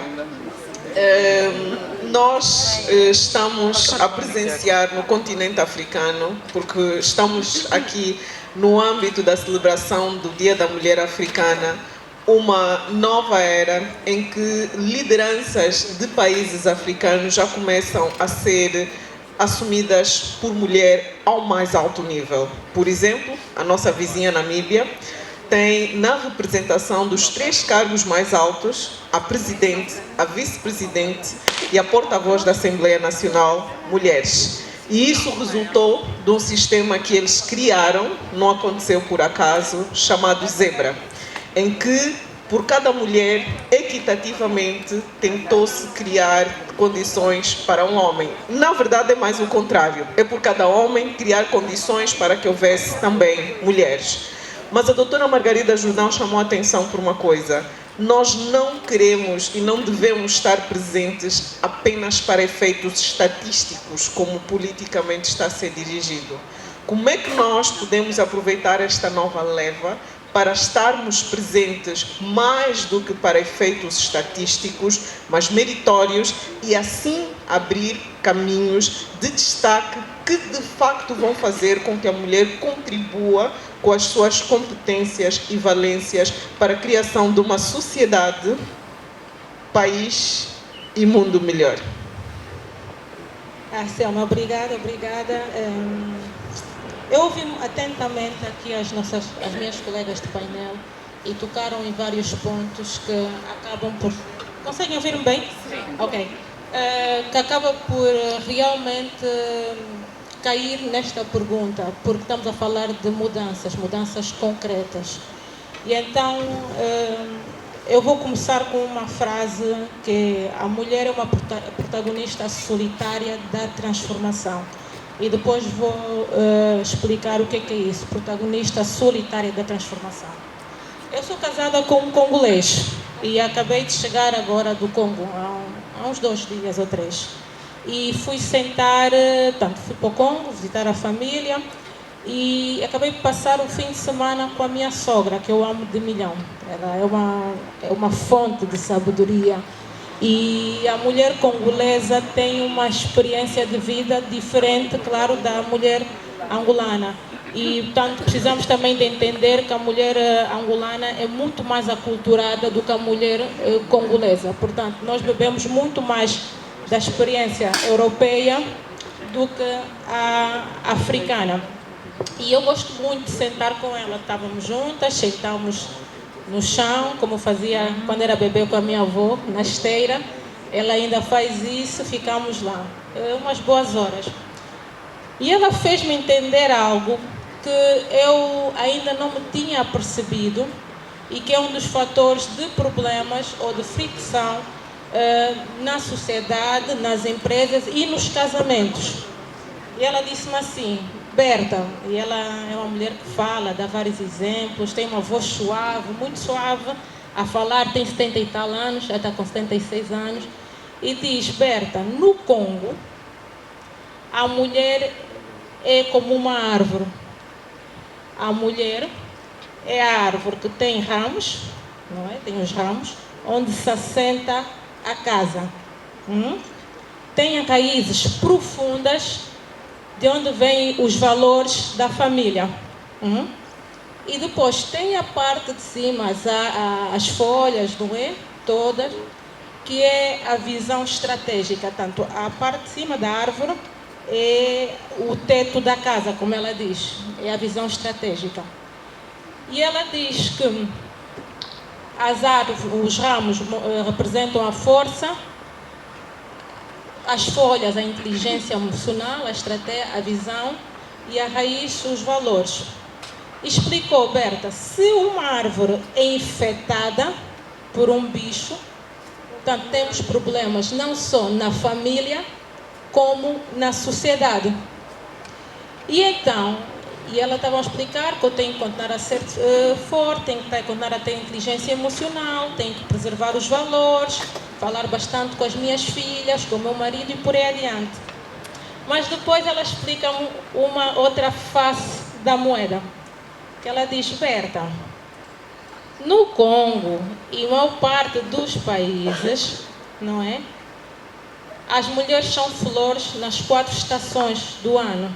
nós estamos a presenciar no continente africano, porque estamos aqui no âmbito da celebração do Dia da Mulher Africana, uma nova era em que lideranças de países africanos já começam a ser assumidas por mulher ao mais alto nível. Por exemplo, a nossa vizinha Namíbia tem na representação dos 3 cargos mais altos a presidente, a vice-presidente e a porta-voz da Assembleia Nacional, mulheres. E isso resultou de um sistema que eles criaram, não aconteceu por acaso, chamado Zebra, em que por cada mulher, equitativamente, tentou-se criar condições para um homem. Na verdade é mais o contrário, é por cada homem criar condições para que houvesse também mulheres. Mas a doutora Margarida Jordão chamou a atenção por uma coisa. Nós não queremos e não devemos estar presentes apenas para efeitos estatísticos, como politicamente está a ser dirigido. Como é que nós podemos aproveitar esta nova leva para estarmos presentes mais do que para efeitos estatísticos, mas meritórios, e assim abrir caminhos de destaque que de facto vão fazer com que a mulher contribua com as suas competências e valências para a criação de uma sociedade, país e mundo melhor. Selma, obrigada. Eu ouvi atentamente aqui as minhas colegas de painel e tocaram em vários pontos que acabam por... Conseguem ouvir-me bem? Sim. Ok. Que acaba por realmente cair nesta pergunta, porque estamos a falar de mudanças concretas. E então, eu vou começar com uma frase que a mulher é uma protagonista solitária da transformação. E depois vou explicar o que é isso, protagonista solitária da transformação. Eu sou casada com um congolês e acabei de chegar agora do Congo, há uns 2 dias ou 3. E fui sentar, fui para o Congo, visitar a família e acabei de passar o fim de semana com a minha sogra, que eu amo de milhão. Ela é uma fonte de sabedoria. E a mulher congolesa tem uma experiência de vida diferente, claro, da mulher angolana. E, portanto, precisamos também de entender que a mulher angolana é muito mais aculturada do que a mulher congolesa. Portanto, nós bebemos muito mais da experiência europeia do que a africana. E eu gosto muito de sentar com ela. Estávamos juntas, sentávamos no chão, como fazia quando era bebê com a minha avó, na esteira. Ela ainda faz isso, ficamos lá umas boas horas. E ela fez-me entender algo que eu ainda não me tinha percebido e que é um dos fatores de problemas ou de fricção na sociedade, nas empresas e nos casamentos. E ela disse-me assim: Berta, e ela é uma mulher que fala, dá vários exemplos, tem uma voz suave, muito suave a falar, tem 70 e tal anos, ela está com 76 anos, e diz: Berta, no Congo, a mulher é como uma árvore. A mulher é a árvore que tem ramos, não é? Tem os ramos, onde se assenta a casa. Tem raízes profundas, de onde vêm os valores da família. E depois tem a parte de cima, as folhas, não é? Todas, que é a visão estratégica. Tanto a parte de cima da árvore é o teto da casa, como ela diz, é a visão estratégica. E ela diz que as árvores, os ramos representam a força, as folhas, a inteligência emocional, a estratégia, a visão, e a raiz, os valores. Explicou, Berta, se uma árvore é infectada por um bicho, portanto, temos problemas não só na família, como na sociedade. E então, ela estava a explicar que eu tenho que continuar a ser forte, tenho que continuar a ter inteligência emocional, tenho que preservar os valores, falar bastante com as minhas filhas, com o meu marido e por aí adiante. Mas depois ela explica uma outra face da moeda, que ela diz: Berta, no Congo e maior parte dos países, não é? As mulheres são flores nas 4 estações do ano.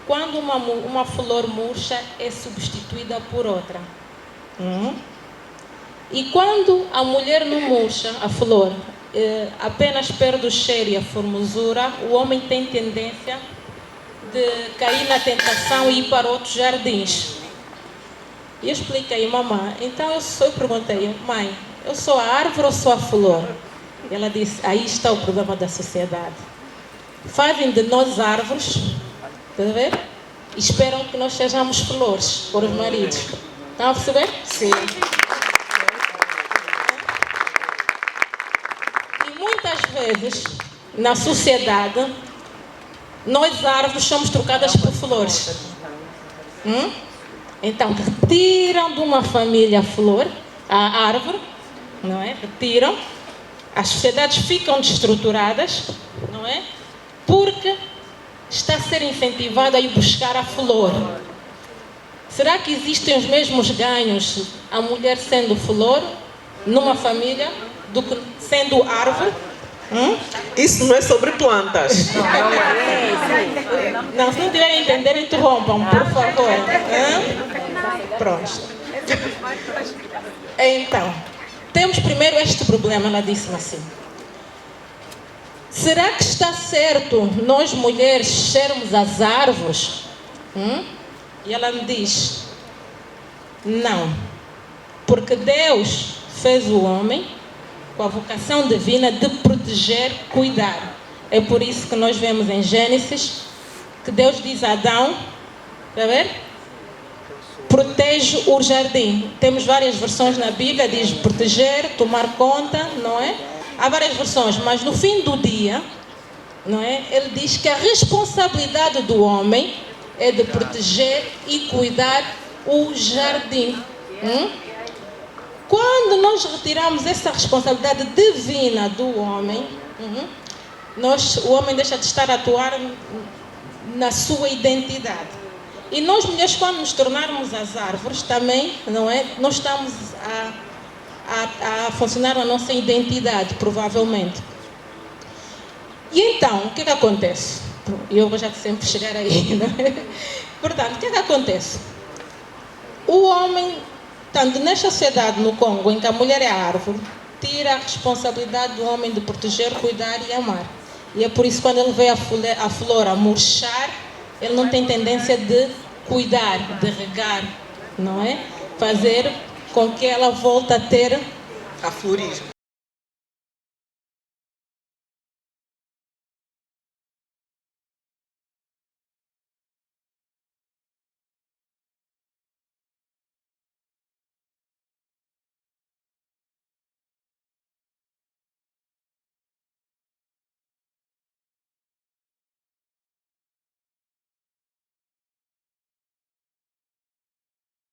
Quando uma flor murcha, é substituída por outra. E quando a mulher não murcha, a flor, apenas perde o cheiro e a formosura, o homem tem tendência de cair na tentação e ir para outros jardins. E eu expliquei: mamãe, então eu perguntei: mãe, eu sou a árvore ou sou a flor? E ela disse: aí está o problema da sociedade. Fazem de nós árvores, está a ver? E esperam que nós sejamos flores para os maridos. Estão a perceber? Sim. E muitas vezes, na sociedade, nós árvores somos trocadas por flores. Então, retiram de uma família a flor, a árvore, não é? Retiram. As sociedades ficam destruturadas, não é? Porque está a ser incentivada a ir buscar a flor. Será que existem os mesmos ganhos a mulher sendo flor numa família do que sendo árvore? Isso não é sobre plantas. Não, se não tiverem a entender, interrompam, por favor. Pronto. Então, temos primeiro este problema, ela disse-me assim: será que está certo nós mulheres sermos as árvores? E ela me diz: não, porque Deus fez o homem com a vocação divina de proteger, cuidar. É por isso que nós vemos em Gênesis que Deus diz a Adão, está a ver? Protege o jardim. Temos várias versões na Bíblia, diz proteger, tomar conta, não é? Há várias versões, mas no fim do dia, não é? Ele diz que a responsabilidade do homem é de proteger e cuidar o jardim. Quando nós retiramos essa responsabilidade divina do homem, o homem deixa de estar a atuar na sua identidade. E nós mulheres, quando nos tornarmos as árvores, também, não é? Nós estamos a funcionar a nossa identidade, provavelmente. E então, o que acontece? Eu vou já sempre chegar aí, não é? Portanto, o que acontece? O homem, tanto nesta sociedade no Congo, em que a mulher é a árvore, tira a responsabilidade do homem de proteger, cuidar e amar. E é por isso que quando ele vê a flor a murchar, ele não tem tendência de cuidar, de regar, não é? Fazer com que ela volte a ter A florir.